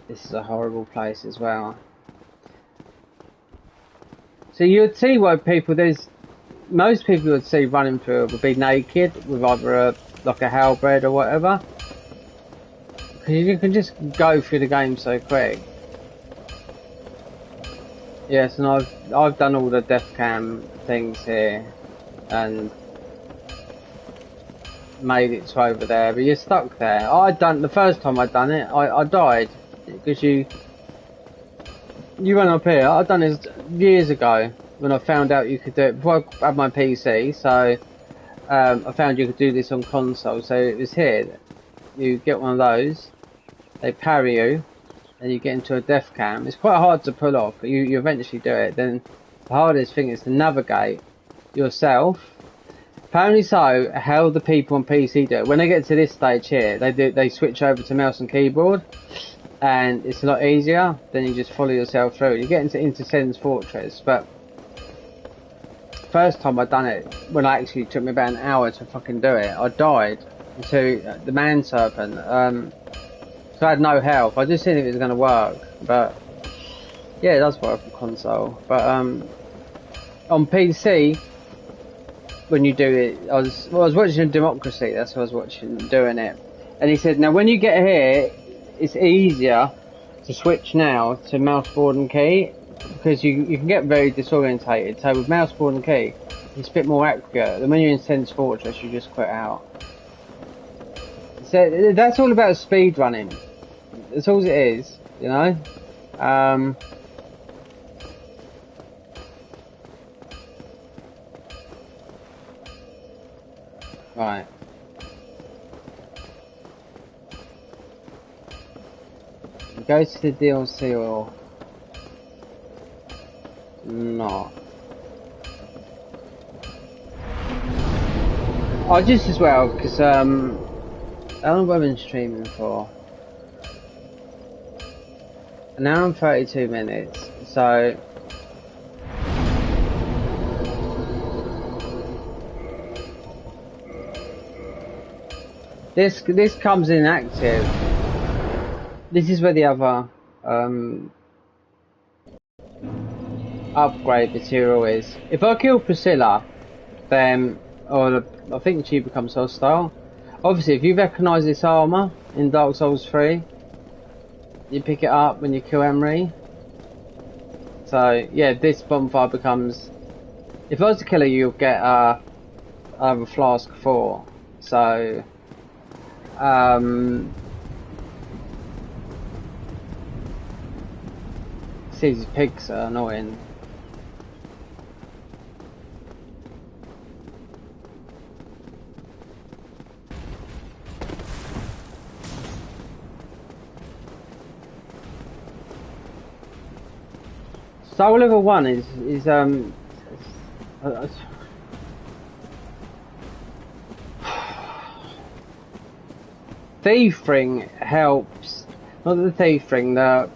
This is a horrible place as well. So you'd see why most people would see running through it would be naked with either like a halberd or whatever. Because you can just go through the game so quick. Yes, and I've done all the death cam things here and made it to over there, but you're stuck there. The first time I done it, I died. Because you went up here. I've done this years ago when I found out you could do it before I had my PC. So I found you could do this on console. So it was here. You get one of those. They parry you, and you get into a death cam. It's quite hard to pull off, but you eventually do it. Then the hardest thing is to navigate yourself. Apparently so, how the people on PC do it. When they get to this stage here, they switch over to mouse and keyboard. And it's a lot easier. Then you just follow yourself through. You get into Sen's Fortress, but first time I done it, when I actually took me about an hour to fucking do it, I died to the man serpent. So I had no health. I just seen if it was going to work, but yeah, it does work on console. But on PC, when you do it, I was watching Democracy. That's what I was watching doing it, and he said, now when you get here, it's easier to switch now to mouse, board and key because you can get very disorientated. So with mouse, board and key, it's a bit more accurate. And when you're in Sense Fortress, you just quit out. So that's all about speed running. That's all it is, you know. Right. Go to the DLC or not. Oh, just as well, because how long have I been streaming for? An hour and 32 minutes, so this comes in active. This is where the other upgrade material is. If I kill Priscilla, then I think she becomes hostile. Obviously, if you recognise this armour in Dark Souls 3, you pick it up when you kill Emery. So yeah, this bonfire becomes. If I was to kill her, you'll get a flask 4. So these pigs are annoying. Soul level 1 is thief ring helps. Not the thief ring, that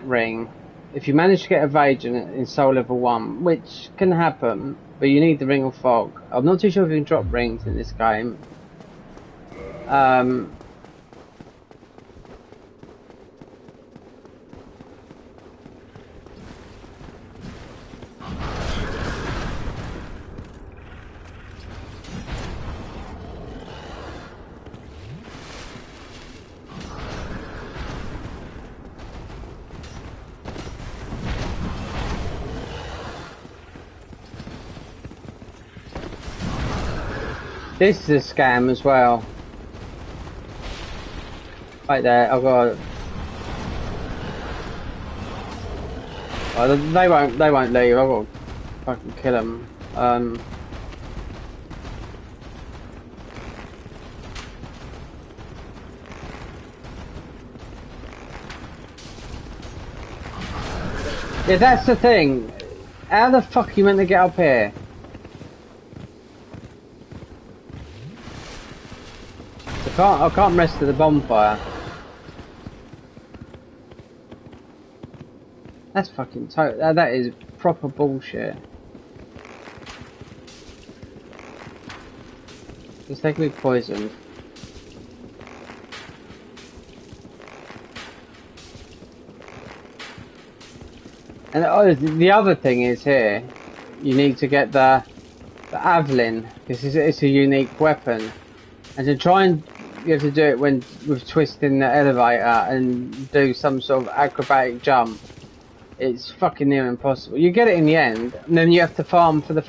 ring. If you manage to get evasion in Soul level 1, which can happen, but you need the Ring of Fog. I'm not too sure if you can drop rings in this game. This is a scam as well. Right there, I've got. Oh, they won't leave. I've got to fucking kill them. Yeah, that's the thing. How the fuck are you meant to get up here? I can't rest to the bonfire. That's fucking that is proper bullshit. Just they can be poisoned. And the other thing is here, you need to get the Avalyn, because it's a unique weapon. And to try and you have to do it with twisting the elevator and do some sort of acrobatic jump. It's fucking near impossible. You get it in the end, and then you have to farm for the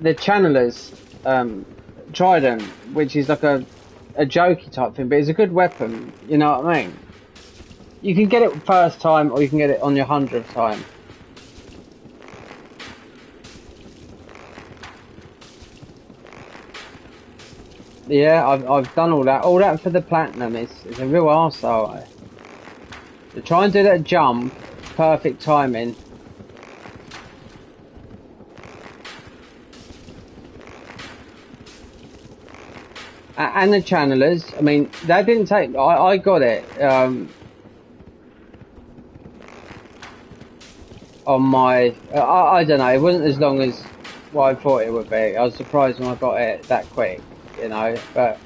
channeler's trident, which is like a jokey type thing, but it's a good weapon. You know what I mean? You can get it first time, or you can get it on your 100th time. Yeah, I've done all that for the platinum. It's a real arsehole. To try and do that jump, perfect timing. And the channelers, I mean, that didn't take. I got it. on my. I don't know. It wasn't as long as what I thought it would be. I was surprised when I got it that quick, you know. But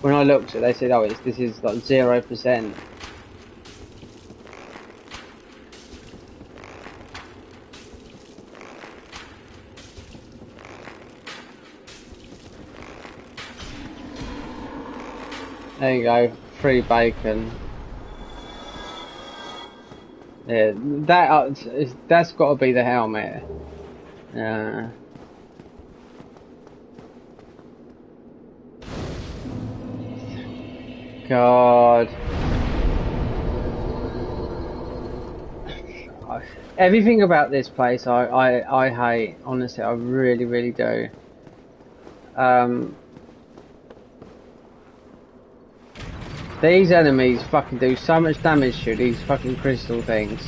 when I looked at it, they said, "Oh, this is like 0%." There you go, free bacon. Yeah, that's got to be the helmet. Yeah. God. Everything about this place I hate. Honestly, I really, really do. These enemies fucking do so much damage to these fucking crystal things.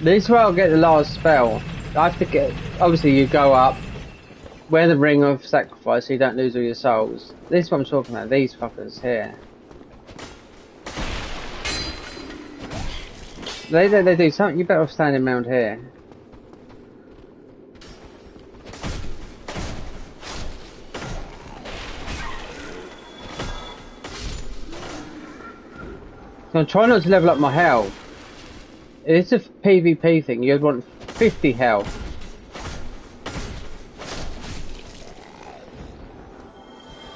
This is where I'll get the last spell. I have to get. Obviously, you go up, wear the ring of sacrifice so you don't lose all your souls. This is what I'm talking about. These fuckers here. They do something. You better off standing around here. So I'm trying not to level up my health. It's a PvP thing. You'd want 50 health.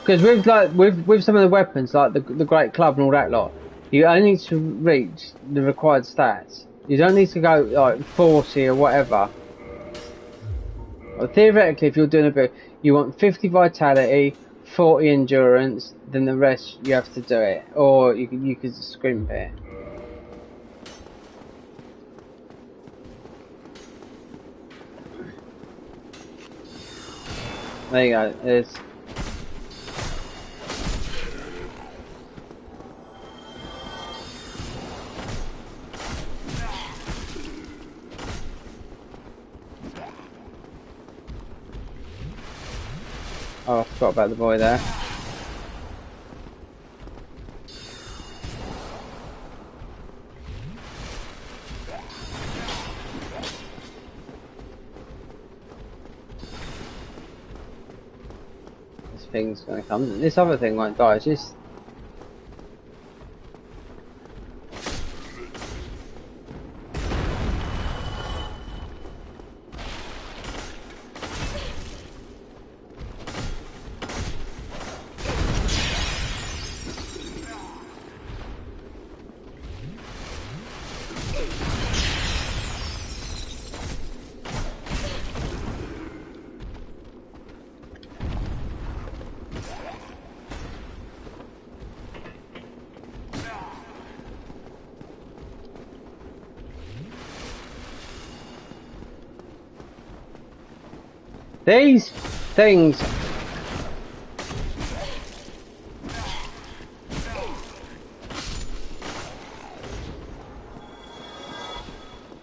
Because with some of the weapons, like the great club and all that lot, you only need to reach the required stats. You don't need to go like 40 or whatever. Well, theoretically, if you're doing a bit, you want 50 vitality, 40 endurance, then the rest you have to do it, or you could scrimp it. There you go. It's oh, I forgot about the boy there. This thing's gonna come. This other thing won't die. It's just. These things.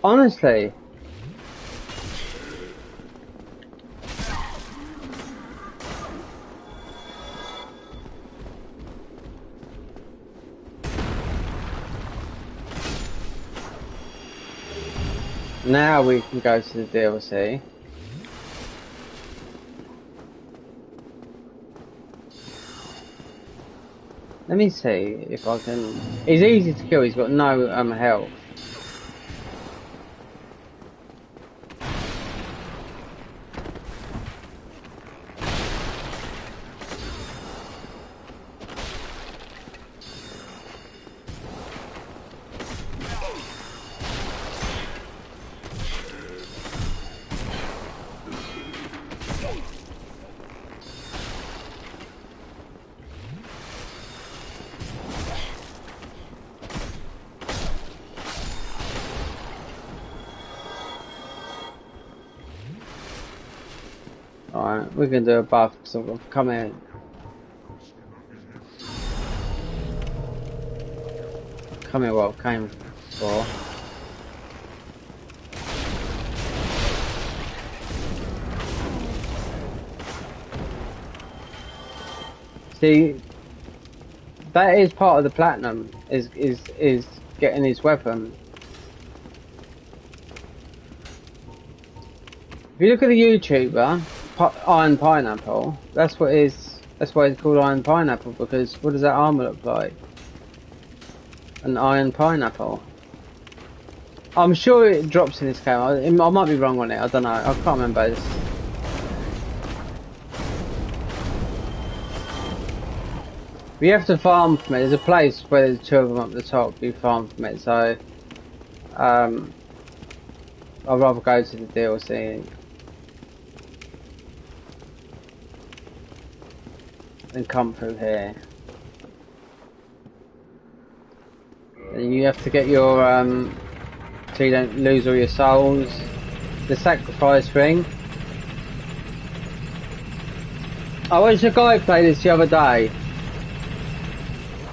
Honestly. Now we can go to the DLC. Let me see if I can. He's easy to kill. He's got no health. Alright, we can do a buff, so we'll come in. Come here, what I came for. See, that is part of the platinum, is getting his weapon. If you look at the YouTuber, Iron Pineapple, that's what is. That's why it's called Iron Pineapple, because what does that armor look like? An Iron Pineapple. I'm sure it drops in this game. I might be wrong on it. I don't know. I can't remember. We have to farm from it. There's a place where there's two of them up the top. You farm from it. So, I'd rather go to the DLC than come through here. And you have to get your so you don't lose all your souls. The sacrifice ring. I watched a guy play this the other day.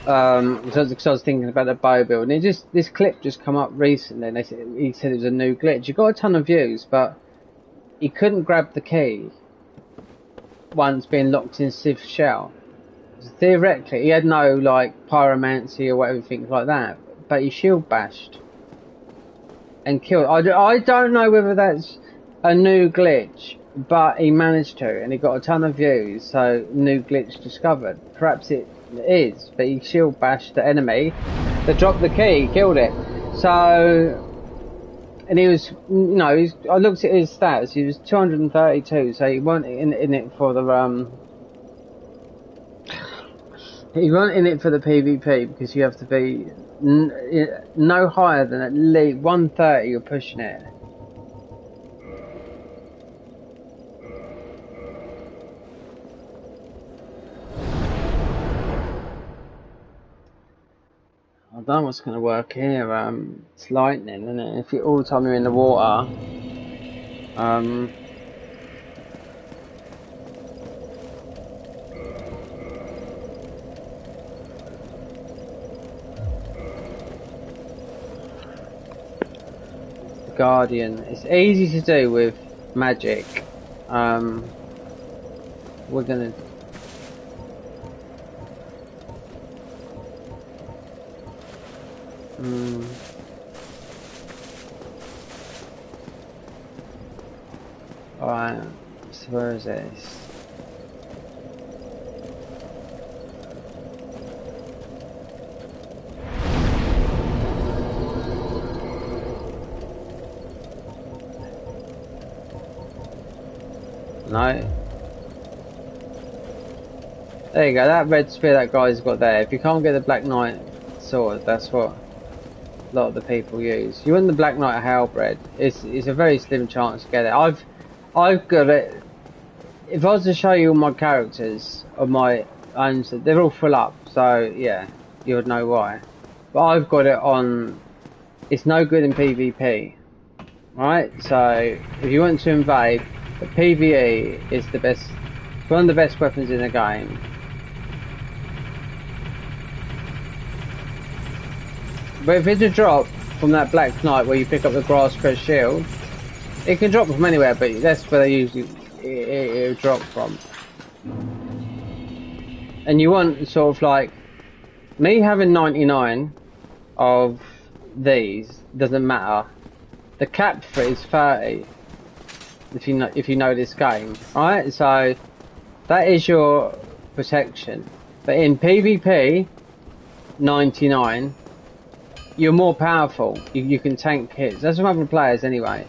Because I was thinking about the bow build, and this clip just come up recently, and he said it was a new glitch. You got a ton of views, but he couldn't grab the key once being locked in Siv's shell. So theoretically, he had no like pyromancy or whatever things like that, but he shield bashed and killed. I don't know whether that's a new glitch, but he managed to, and he got a ton of views. So new glitch discovered. Perhaps it is, but he shield bashed the enemy that dropped the key, killed it. So, and he was, you know, I looked at his stats. He was 232, so he wasn't in it for the he wasn't in it for the PvP, because you have to be no higher than at least 130. You're pushing it. I don't know what's going to work here. It's lightning, isn't it? If you all the time you're in the water, the Guardian. It's easy to do with magic. We're gonna. Alright, so where is this? No. There you go, that red spear that guy's got there. If you can't get the Black Knight sword, that's what a lot of the people use. You want the Black Knight Halberd, it's a very slim chance to get it. I've got it. If I was to show you all my characters of my own, they're all full up, so yeah, you would know why. But I've got it on, it's no good in PvP, right? So if you want to invade, the PvE is the best, one of the best weapons in the game. But if it's a drop from that Black Knight where you pick up the grass crest shield, it can drop from anywhere, but that's where they usually it'll drop from. And you want sort of like me having 99 of these doesn't matter. The cap for it is 30. If you know this game, right? So that is your protection. But in PvP, 99. You're more powerful. You can tank hits. That's from other players anyway.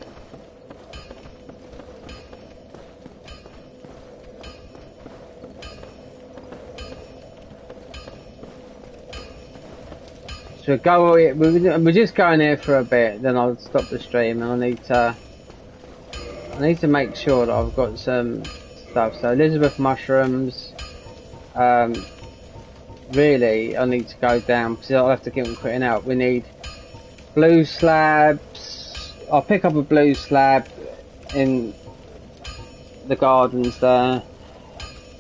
So go. We're just going here for a bit. Then I'll stop the stream, and I need to make sure that I've got some stuff. So Elizabeth mushrooms. Really, I need to go down because I'll have to get them quitting out. We need blue slabs. I'll pick up a blue slab in the gardens there.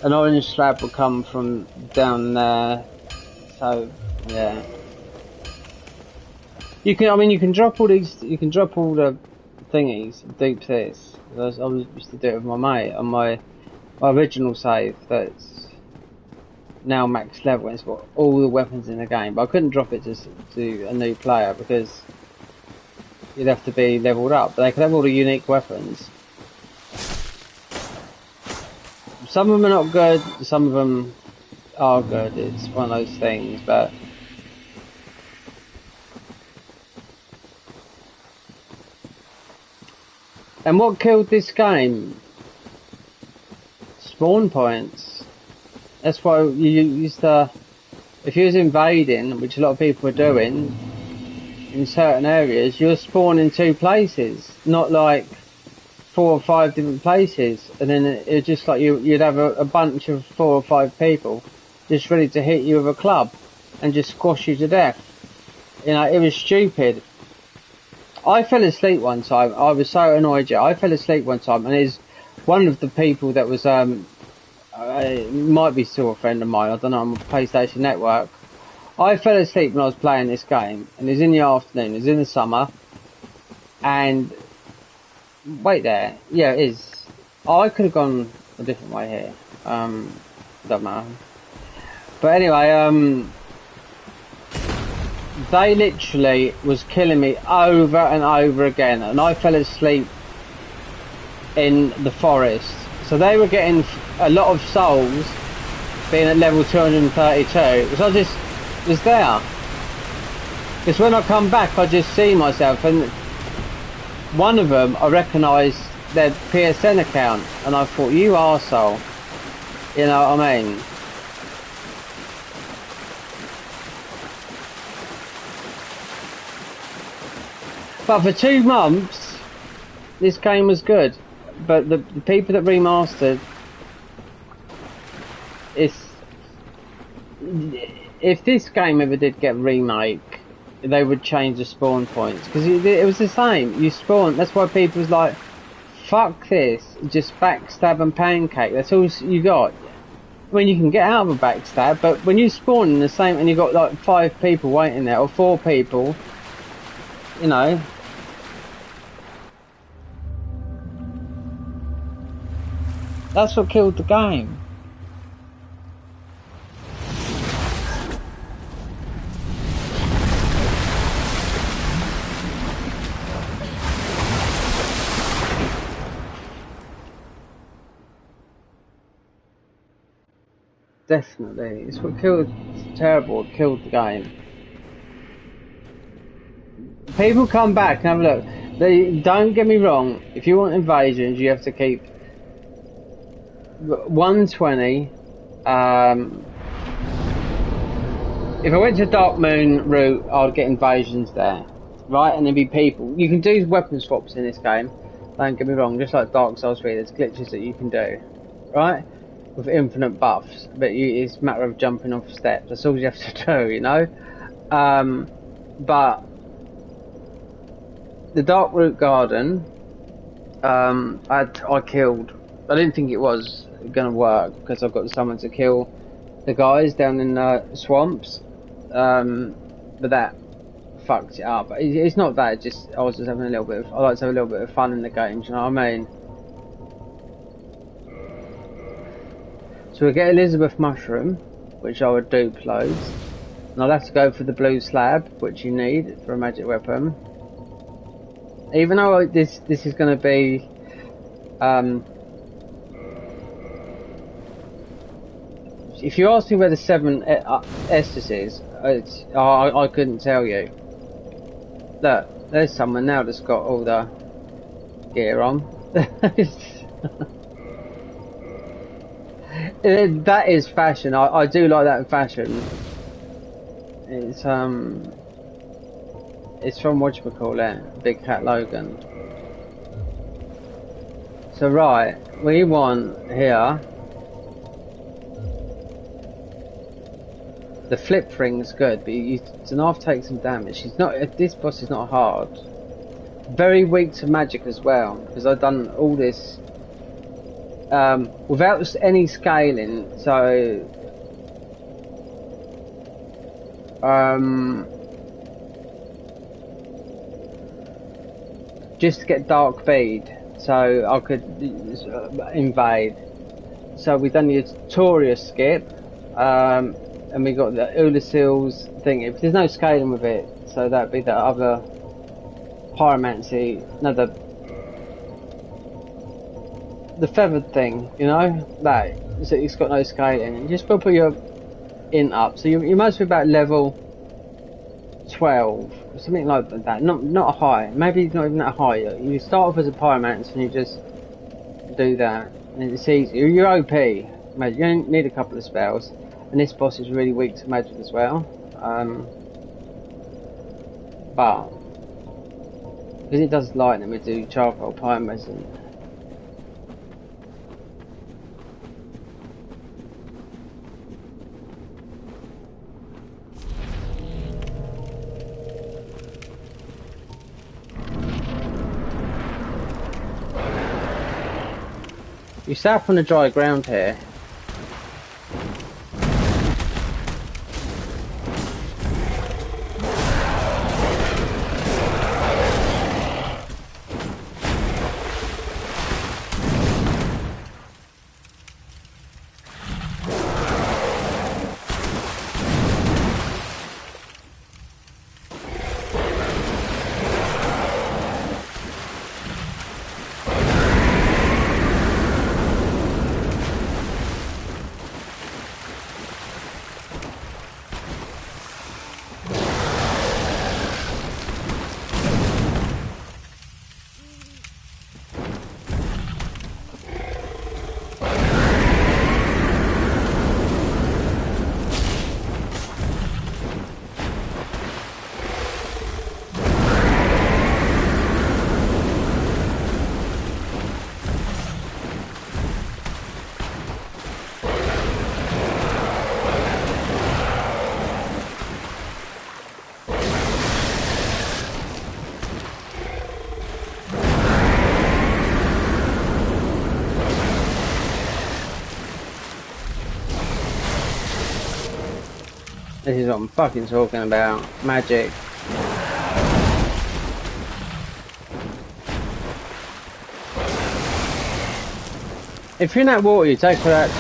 An orange slab will come from down there. So yeah, you can drop all these. You can drop all the thingies, dupes this. I used to do it with my mate on my original save. That's now max level. It's got all the weapons in the game, but I couldn't drop it to a new player because you'd have to be leveled up. But they could have all the unique weapons. Some of them are not good, some of them are good. It's one of those things, but and what killed this game? Spawn points. That's why you used to, if you was invading, which a lot of people were doing, in certain areas, you'll spawn in 2 places, not like 4 or 5 different places, and then it's just like you'd have a bunch of 4 or 5 people just ready to hit you with a club and just squash you to death. You know, it was stupid. I fell asleep one time. I was so annoyed. I fell asleep one time, and there's one of the people that was might be still a friend of mine. I don't know. On PlayStation Network. I fell asleep when I was playing this game, and it was in the afternoon. It was in the summer, and wait there. Yeah, it is. Oh, I could have gone a different way here. Don't matter. But anyway, they literally was killing me over and over again, and I fell asleep in the forest. So they were getting a lot of souls, being at level 232. So I just was there. Because when I come back, I just see myself, and one of them, I recognised their PSN account, and I thought, you arsehole. You know what I mean? But for 2 months, this game was good. But the people that remastered, if this game ever did get remake, they would change the spawn points, because it was the same. You spawn. That's why people was like, "Fuck this! Just backstab and pancake." That's all you got. I mean, you can get out of a backstab, but when you spawn in the same and you got like 5 people waiting there or 4 people, you know. That's what killed the game. Definitely. It's what killed, it's terrible, it killed the game. People come back and have a look. They, don't get me wrong, if you want invasions, you have to keep 120. If I went to Dark Moon route, I'd get invasions there, right? And there'd be people. You can do weapon swaps in this game. Don't get me wrong. Just like Dark Souls 3, there's glitches that you can do, right? With infinite buffs, but it's a matter of jumping off steps. That's all you have to do, you know. But the Dark Root Garden, I killed. I didn't think it was gonna work because I've got someone to kill the guys down in the swamps, but that fucked it up. It's not that. It's just I was just having a little bit of. I like to have a little bit of fun in the games. You know what I mean? So we get Elizabeth Mushroom, which I would dupe loads, and I'll have to go for the blue slab, which you need for a magic weapon. Even though this is going to be if you ask me where the 7 Estus is, I couldn't tell you. Look, there's someone now that's got all the gear on. That is fashion. I do like that fashion. It's from whatchamacallit, Big Cat Logan. So right, we want here. The flip ring's good, but Zanarth takes some damage. She's not. This boss is not hard. Very weak to magic as well, because I've done all this without any scaling. So just to get dark bead, so I could invade. So we've done the tutorial skip. And we got the Ulasil's thing. If there's no scaling with it, so that'd be the other pyromancy, no, the feathered thing, you know, that so it's got no scaling. You just got to put your int up, so you must be about level 12 or something like that. Not high, maybe not even that high. You start off as a pyromancer and you just do that, and it's easy. You're OP, mate. You only need a couple of spells, and this boss is really weak to magic as well. But because it does lightning, we do charcoal pyromancy. You sat on the dry ground here. This is what I'm fucking talking about. Magic. If you're in that water, you take for that.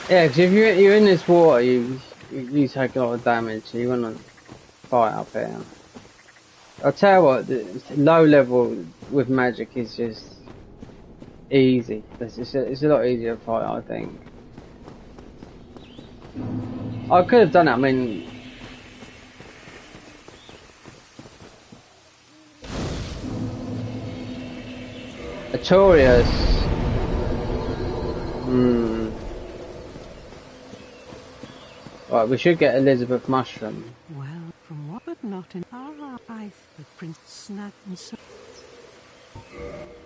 Yeah, because if you're in this water, you take a lot of damage. So you want to fight up here. I'll tell you what, the low level with magic is just easy. It's a lot easier to fight, I think. I could have done it. I mean, Artorias. Right, we should get Elizabeth Mushroom. Well, from what but not in our eyes, with Prince Snap and so.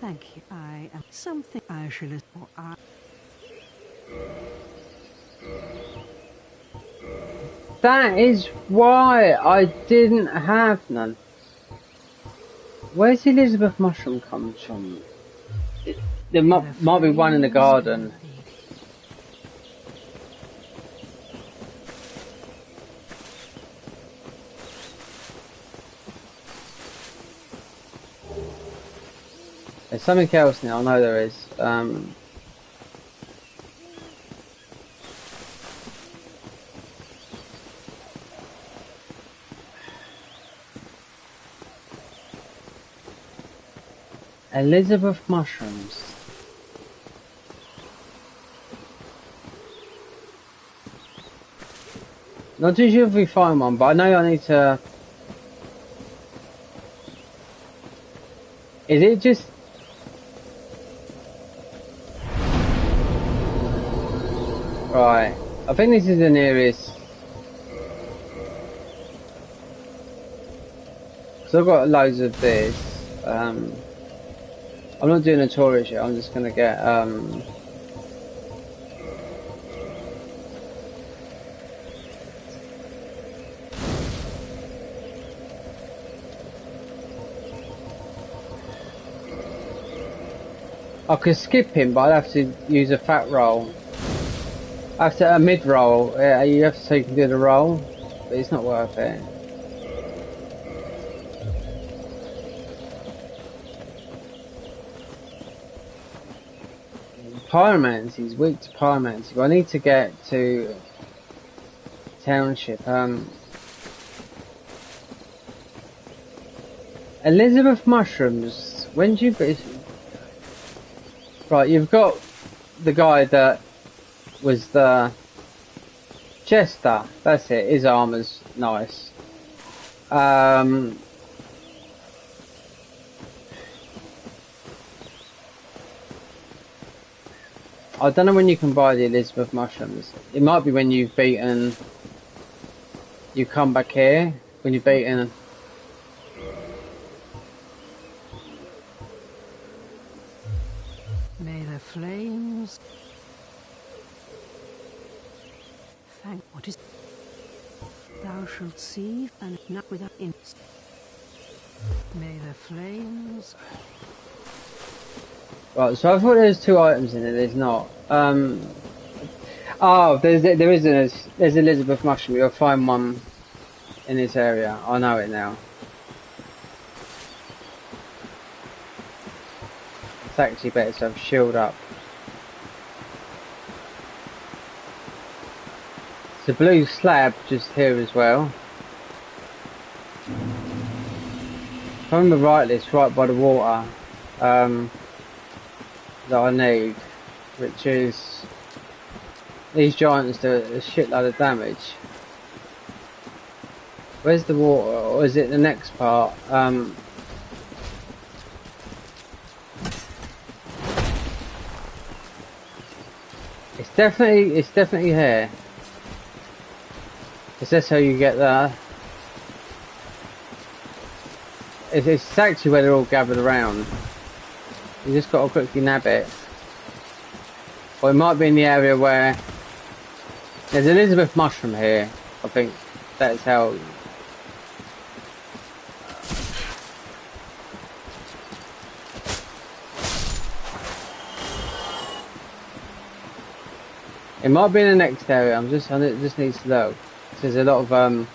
Thank you. I am something I shall or I. That is why I didn't have none. Where's the Elizabeth Mushroom comes from? There might be one in the garden. There's something else now, I know there is. Elizabeth mushrooms. Not too sure if we find one, but I know I need to... Is it just... Right. I think this is the nearest... So I've got loads of this. I'm not doing a tourist yet, I'm just gonna get... I could skip him, but I'd have to use a fat roll. After a mid roll, yeah, you have to so you can do the roll, but it's not worth it. Pyromancy, he's weak to pyromancy, but I need to get to township. Elizabeth mushrooms. When do you? Right, you've got the guy that was the Chester. That's it. His armor's nice. I don't know when you can buy the Elizabeth mushrooms. It might be when you've beaten... You come back here, when you've beaten... May the flames... Thank what is... Thou shalt see, and not without inst. May the flames... Right, so I thought there was 2 items in it, there's not. Oh, there's Elizabeth mushroom, you'll find one in this area. I know it now. It's actually better to have shield up. It's a blue slab just here as well. If I remember rightly, it's right by the water. That I need, which is these giants do a shitload of damage. Where's the water, or is it the next part? It's definitely here. Is this how you get there? It's actually where they're all gathered around. You just got to quickly nab it. Or it might be in the area where... There's Elizabeth mushroom here. I think that's how... It might be in the next area. I just need to know. There's a lot of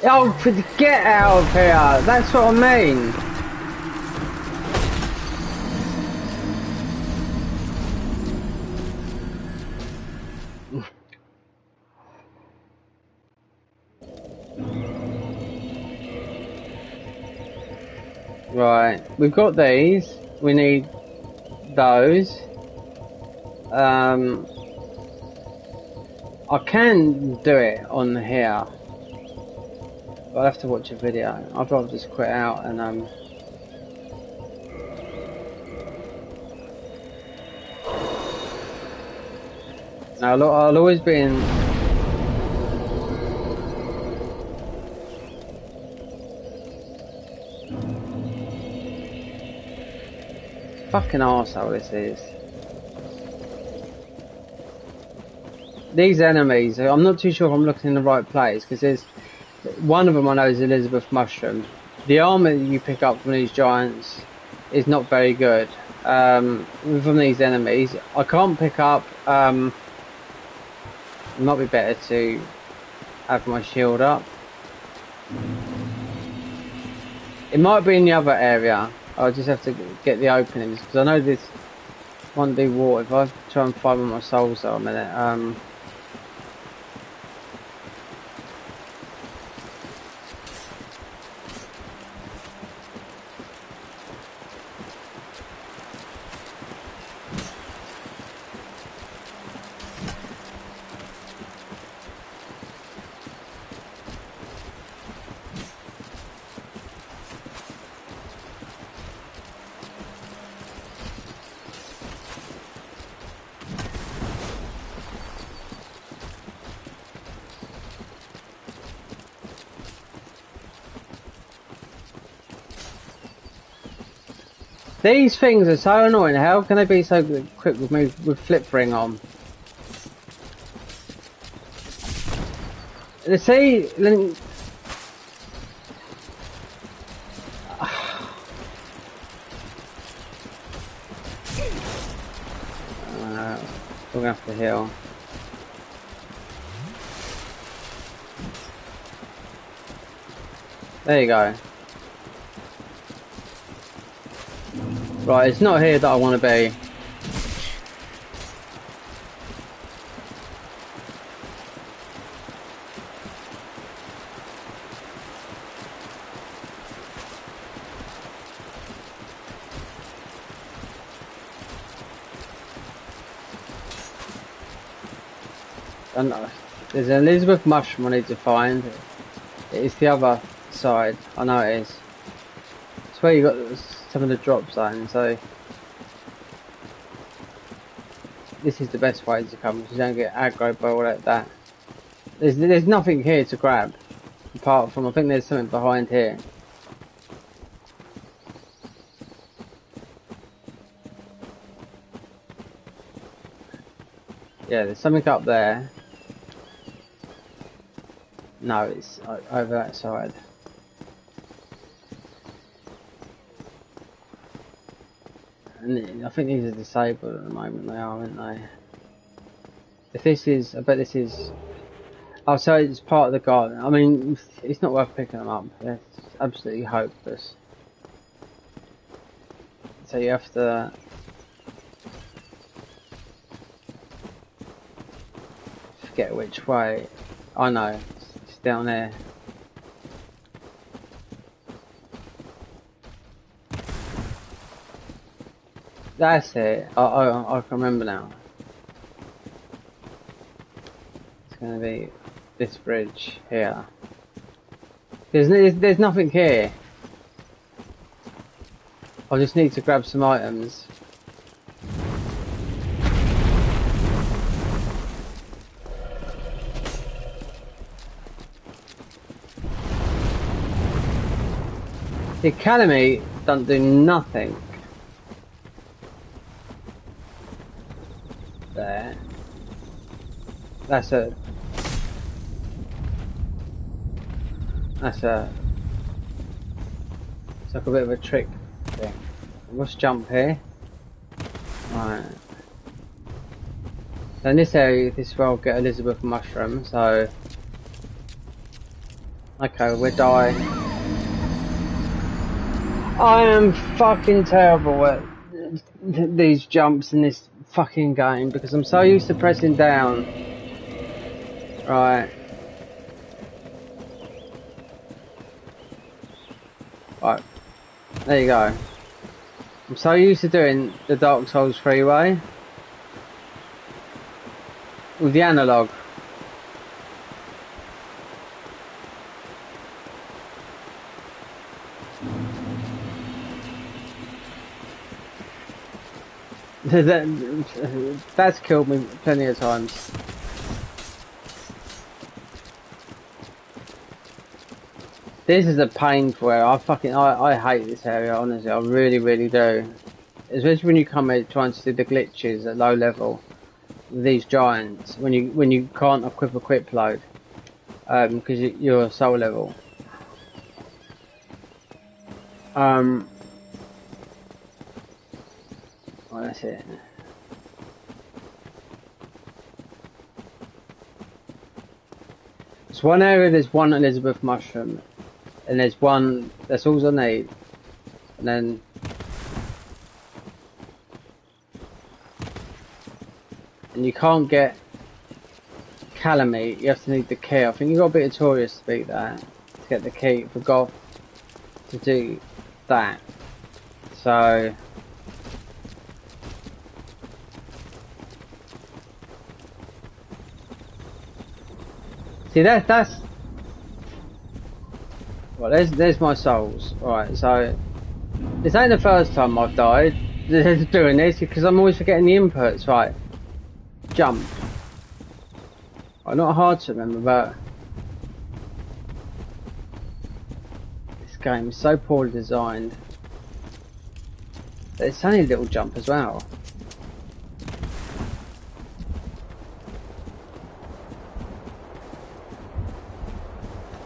Oh, get out of here! That's what I mean! Right, we've got these. We need those. I can do it on here. I'll have to watch a video. I'd rather just quit out and I'll always be in. Fucking arsehole this is. These enemies, I'm not too sure if I'm looking in the right place because there's one of them I know is Elizabeth mushroom. The armor that you pick up from these giants is not very good. From these enemies, I can't pick up. It might be better to have my shield up. It might be in the other area. I'll just have to get the openings because I know this. Want to do water. If I try and find where my souls are a minute, these things are so annoying. How can they be so quick with me with flip ring on? See, we're gonna have to heal. There you go. Right, it's not here that I want to be. And there's an Elizabeth mushroom I need to find. It's the other side. I know it is. It's where you got some of the drop zones, so this is the best way to come, because you don't get aggroed by all that. There's nothing here to grab, apart from I think there's something behind here. Yeah, there's something up there. No, it's over that side. And I think these are disabled at the moment, they are, aren't they? If this is, I bet this is... Oh, so it's part of the garden. I mean, it's not worth picking them up. It's absolutely hopeless. So you have to... forget which way. I know, it's down there. That's it. I can remember now. It's going to be this bridge here. There's nothing here. I just need to grab some items. The academy doesn't do nothing. There. That's a... It's like a bit of a trick thing. Let's jump here. Right. So in this area, this is where I'll get Elizabeth mushroom, so... Okay, we're dying. I am fucking terrible at these jumps in this fucking game because I'm so used to pressing down. Right. Right. There you go. I'm so used to doing the Dark Souls freeway with the analog. That's killed me plenty of times. This is a painful area. I hate this area, honestly. I really do. Especially when you come here trying to do the glitches at low level with these giants. When you can't equip a quick load because you're soul level. Well, that's it. It's one area, there's one Elizabeth mushroom, and there's one, that's all I need. And then and you can't get Calamite, you have to need the key. I think you got a bit of Taurus to beat that, to get the key for Goth to do that. So see that's well, there's my souls. Alright, so this ain't the first time I've died doing this because I'm always forgetting the inputs. Right, jump. Well, not hard to remember, but this game is so poorly designed. It's only a little jump as well.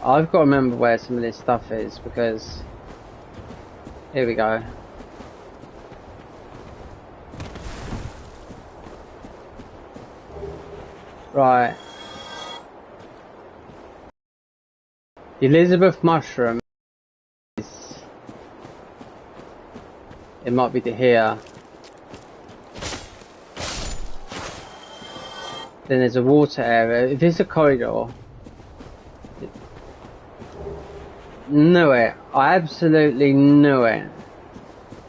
I've got to remember where some of this stuff is because here we go. Right. The Elizabeth mushroom is, it might be to here. Then there's a water area. If it's a corridor, knew it. I absolutely knew it.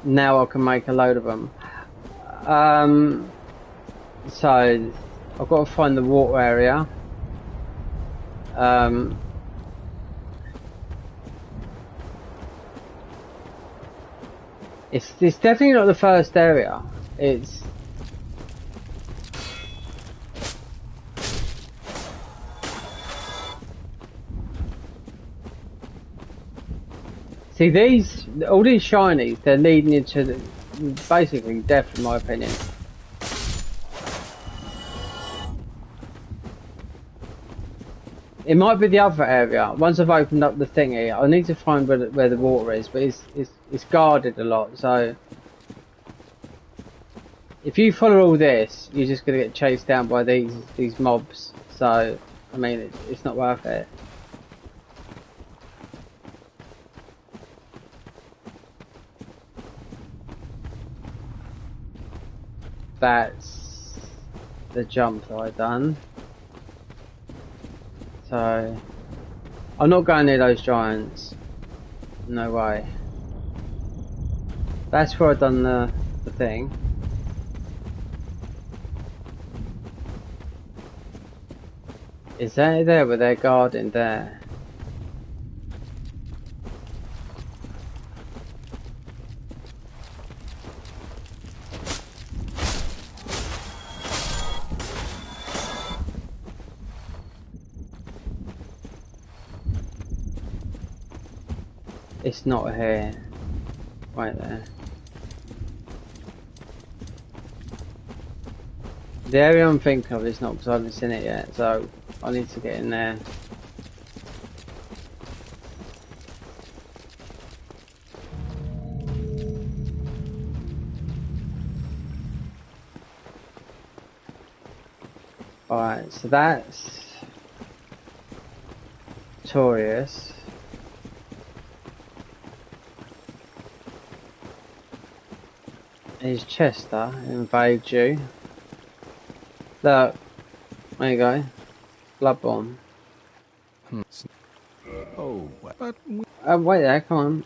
Now I can make a load of them. So I've got to find the water area. It's definitely not the first area. It's see all these shinies, they're leading into basically death in my opinion. It might be the other area. Once I've opened up the thingy, I need to find where the water is, but it's guarded a lot. So if you follow all this, you're just gonna get chased down by these mobs. So I mean, it's not worth it. That's the jump that I've done. So I'm not going near those giants. No way. That's where I've done the thing. Is that there where they're guarding there? It's not here. Right there. The area I'm thinking of is not because I haven't seen it yet, so I need to get in there. Alright, so that's Taurus. Here's Chester, invade you. Look, there you go. Bloodborne. Oh, but Wait there, come on.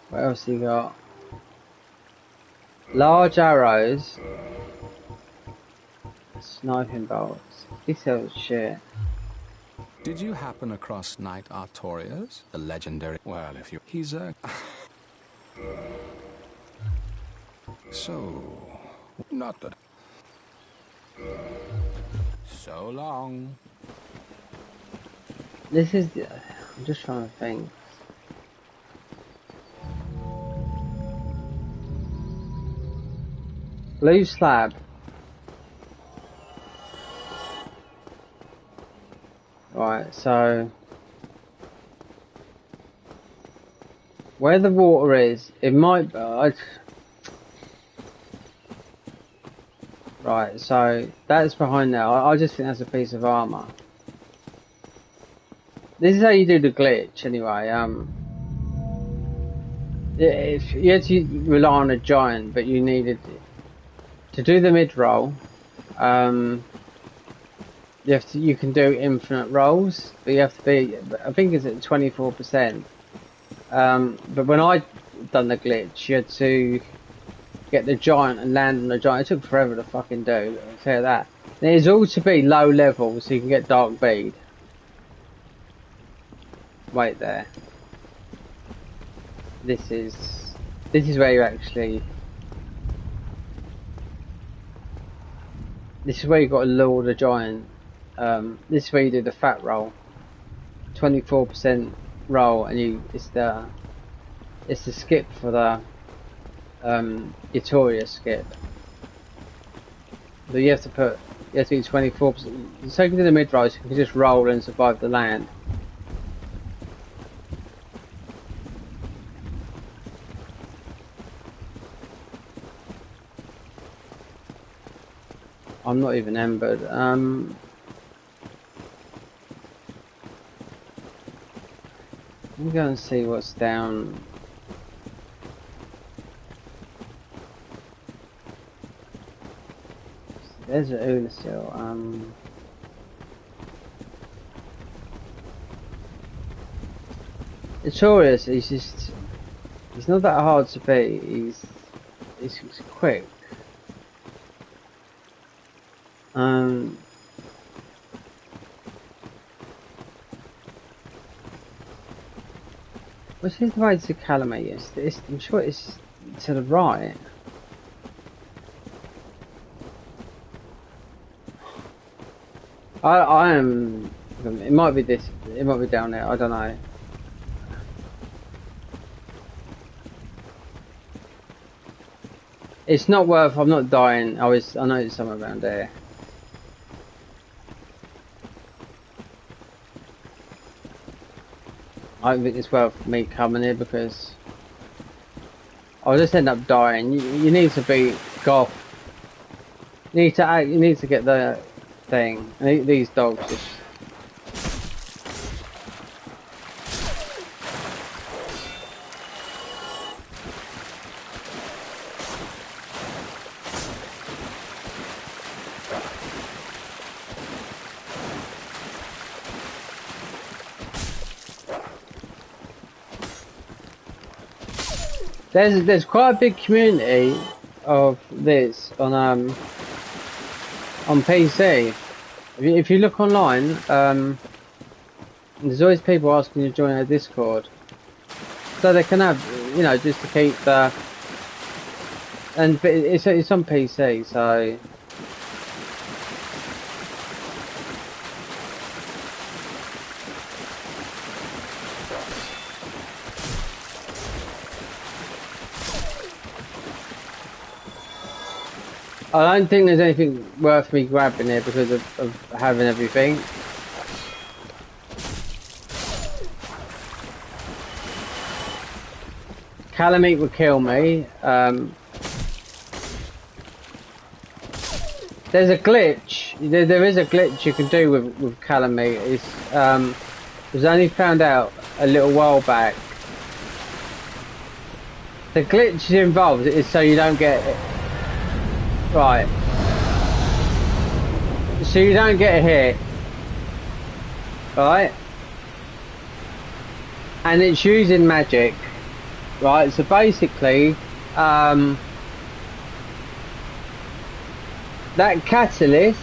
What else you got? Large arrows. Sniping bolts. This sells shit. Did you happen across Knight Artorias, the legendary? Well, if you... He's a... So... Not that... So long. This is... I'm just trying to think. Blue slab. Right, so where the water is, it might. Right, Right, so that's behind there. I just think that's a piece of armor. This is how you do the glitch, anyway. If you had to rely on a giant, but you needed to do the mid roll. You can do infinite rolls, but you have to be. I think it's at 24%. But when I done the glitch, you had to get the giant and land on the giant. It took forever to fucking do. I'll tell you that. There's all to be low level, so you can get dark bead. Wait there. This is where you actually. This is where you got to lure the giant. This is where you do the fat roll. 24% roll, and it's the skip for the Itoria skip. But you have to do 24%. So you can do the mid rolls, you can just roll and survive the land. I'm not even embered. Let me go and see what's down. There's an Una still. Notorious, he's not that hard to beat. He's quick. Which is the way to Calamite? I'm sure it's to the right. I am. It might be this. It might be down there. I don't know. It's not worth. I'm not dying. I know it's somewhere around there. I don't think it's worth me coming here because I'll just end up dying. You need to be goth. You need to get the thing. These dogs just. There's quite a big community of this on PC. If you look online, there's always people asking you to join our Discord, so they can have, just to keep the. But it's on PC, so. I don't think there's anything worth me grabbing here because of having everything. Calamite would kill me. There's a glitch. There is a glitch you can do with Calamite. It's was only found out a little while back. The glitch involved is so you don't get it. Right. So you don't get a hit. Right? And it's using magic. Right, so basically, that Catalyst,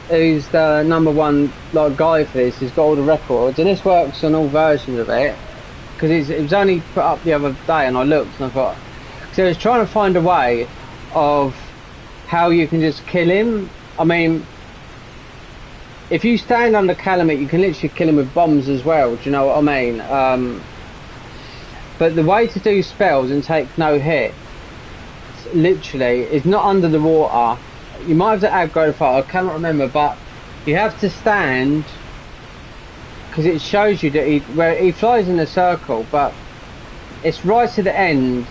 who's the #1 guy for this, has got all the records, and this works on all versions of it, because it was only put up the other day, and I looked and I thought, so I was trying to find a way of how you can just kill him. I mean, if you stand under Calamite, you can literally kill him with bombs as well, do you know what I mean? But the way to do spells and take no hit, literally, is not under the water. You might have to aggro the fire, I cannot remember, but you have to stand, because it shows you that where he flies in a circle, but it's right to the end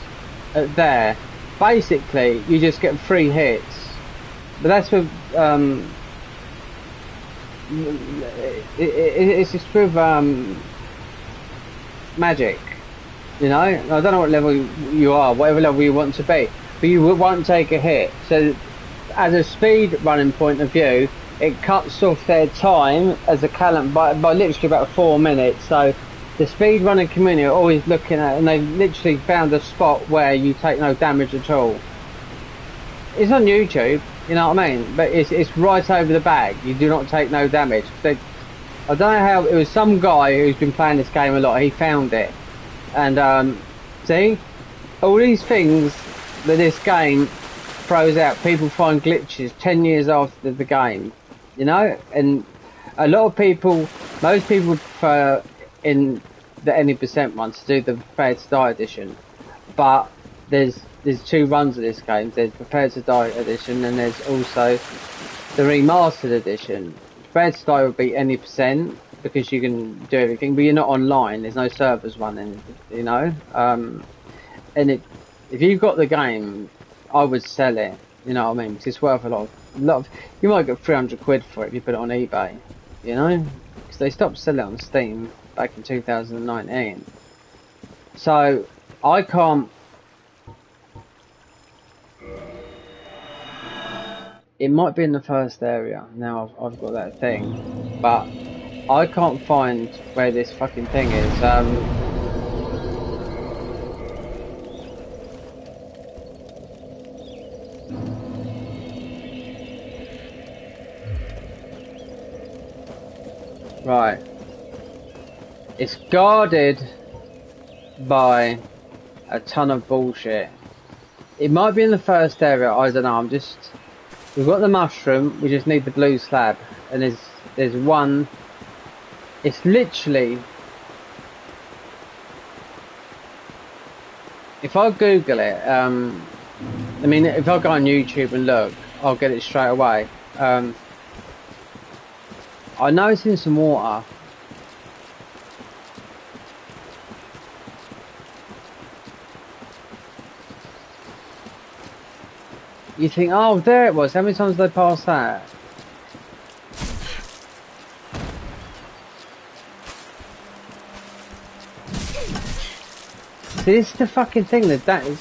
there. Basically, you just get 3 hits, But that's with it's just with magic, you know. I don't know what level you are, whatever level you want to be, but you won't take a hit. So, as a speed running point of view, it cuts off their time as a calendar by literally about 4 minutes. So, the speed running community are always looking at, and they've literally found a spot where you take no damage at all. It's on YouTube, you know what I mean? But it's right over the bag. You do not take no damage. I don't know how, it was some guy who's been playing this game a lot, he found it. And, see? All these things that this game throws out, people find glitches 10 years after the game, you know? And a lot of people, most people would prefer in the any percent one to do the Prepared to Die edition. But there's 2 runs of this game. There's Prepared to Die edition and there's also the Remastered edition. Prepared to Die would be any percent because you can do everything, but you're not online. There's no servers running, you know. And if you've got the game, I would sell it. You know what I mean? Because it's worth a lot of. You might get 300 quid for it if you put it on eBay. You know, because they stopped selling it on Steam back in 2019. So I can't. It might be in the first area. Now I've got that thing, but I can't find where this fucking thing is. Right. It's guarded by a ton of bullshit. It might be in the first area. I don't know. We've got the mushroom, we just need the blue slab, and there's one, it's literally, if I Google it, I mean if I go on YouTube and look, I'll get it straight away. I know it's in some water. You think, oh, there it was. How many times did I pass that? See, this is the fucking thing that is.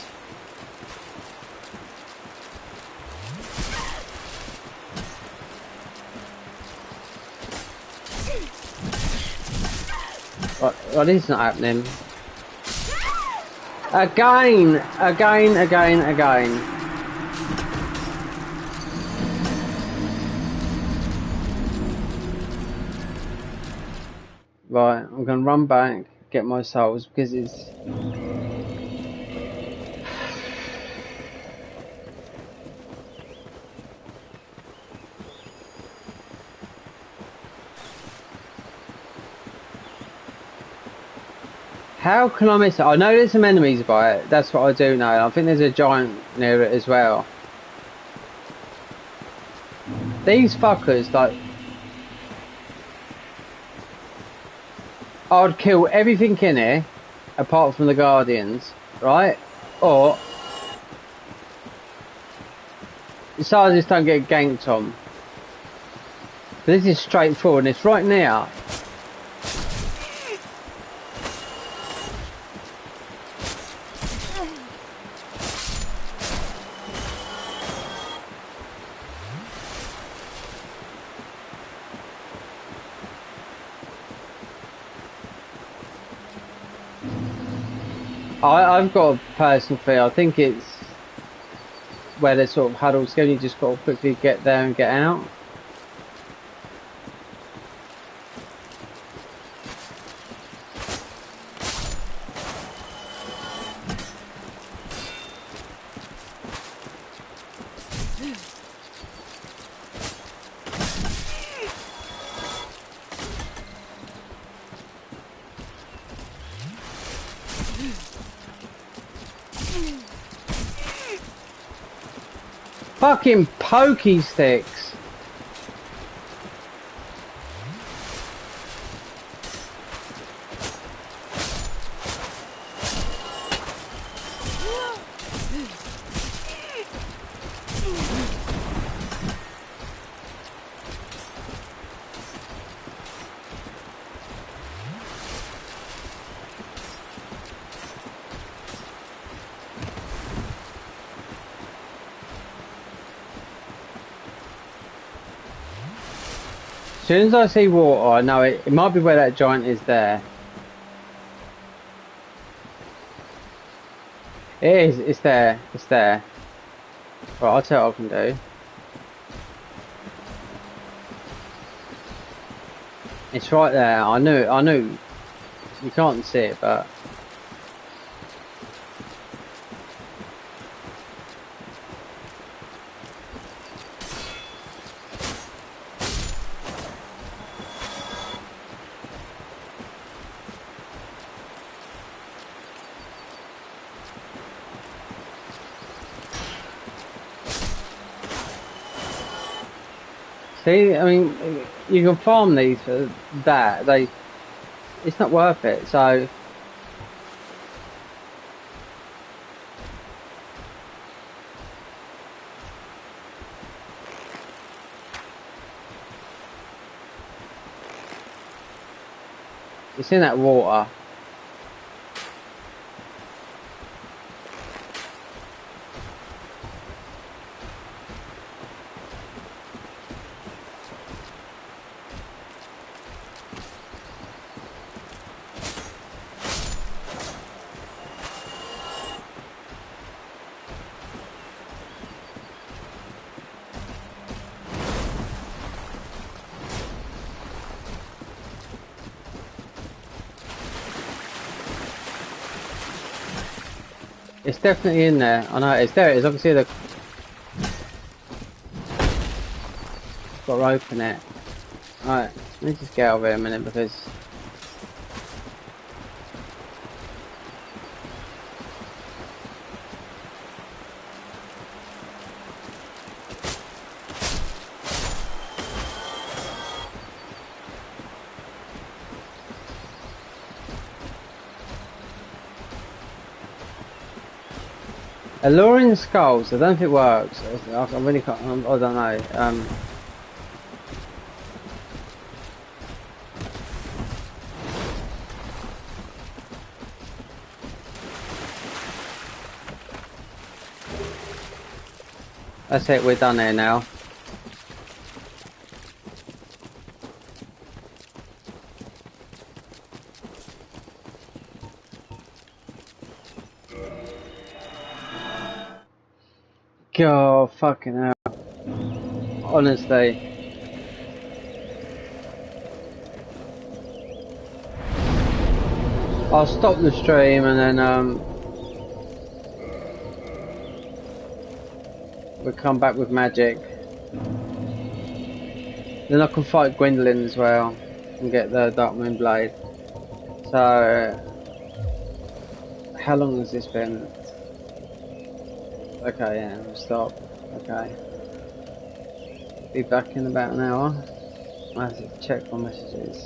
Well, this is not happening. Again. Right, I'm gonna run back, get my souls, because it's... How can I miss it? I know there's some enemies by it, that's what I do know. I think there's a giant near it as well. These fuckers, like... I'd kill everything in here, apart from the Guardians, right? Or... so I just don't get ganked on. But this is straightforward, and it's right now. I've got a personal feel. I think it's where they're sort of huddled together. You just got to quickly get there and get out. Fucking pokey sticks. As soon as I see water, I know it might be where that giant is there. It is, it's there, it's there. Right, I'll tell you what I can do. It's right there, I knew. You can't see it, but... See, I mean, you can farm these for that. It's not worth it. So it's in that water. It's definitely in there. I know it's there. It is. I can see the. Got to open it. Alright, let me just get over here a minute because. Alluring skulls, I don't think it works. I really can't, I don't know. That's it, we're done here now. God, fucking hell. Honestly. I'll stop the stream and then we'll come back with magic. Then I can fight Gwendolyn as well and get the Dark Moon Blade. So, how long has this been? Okay, yeah, we'll stop. Okay. Be back in about an hour. I have to check my messages.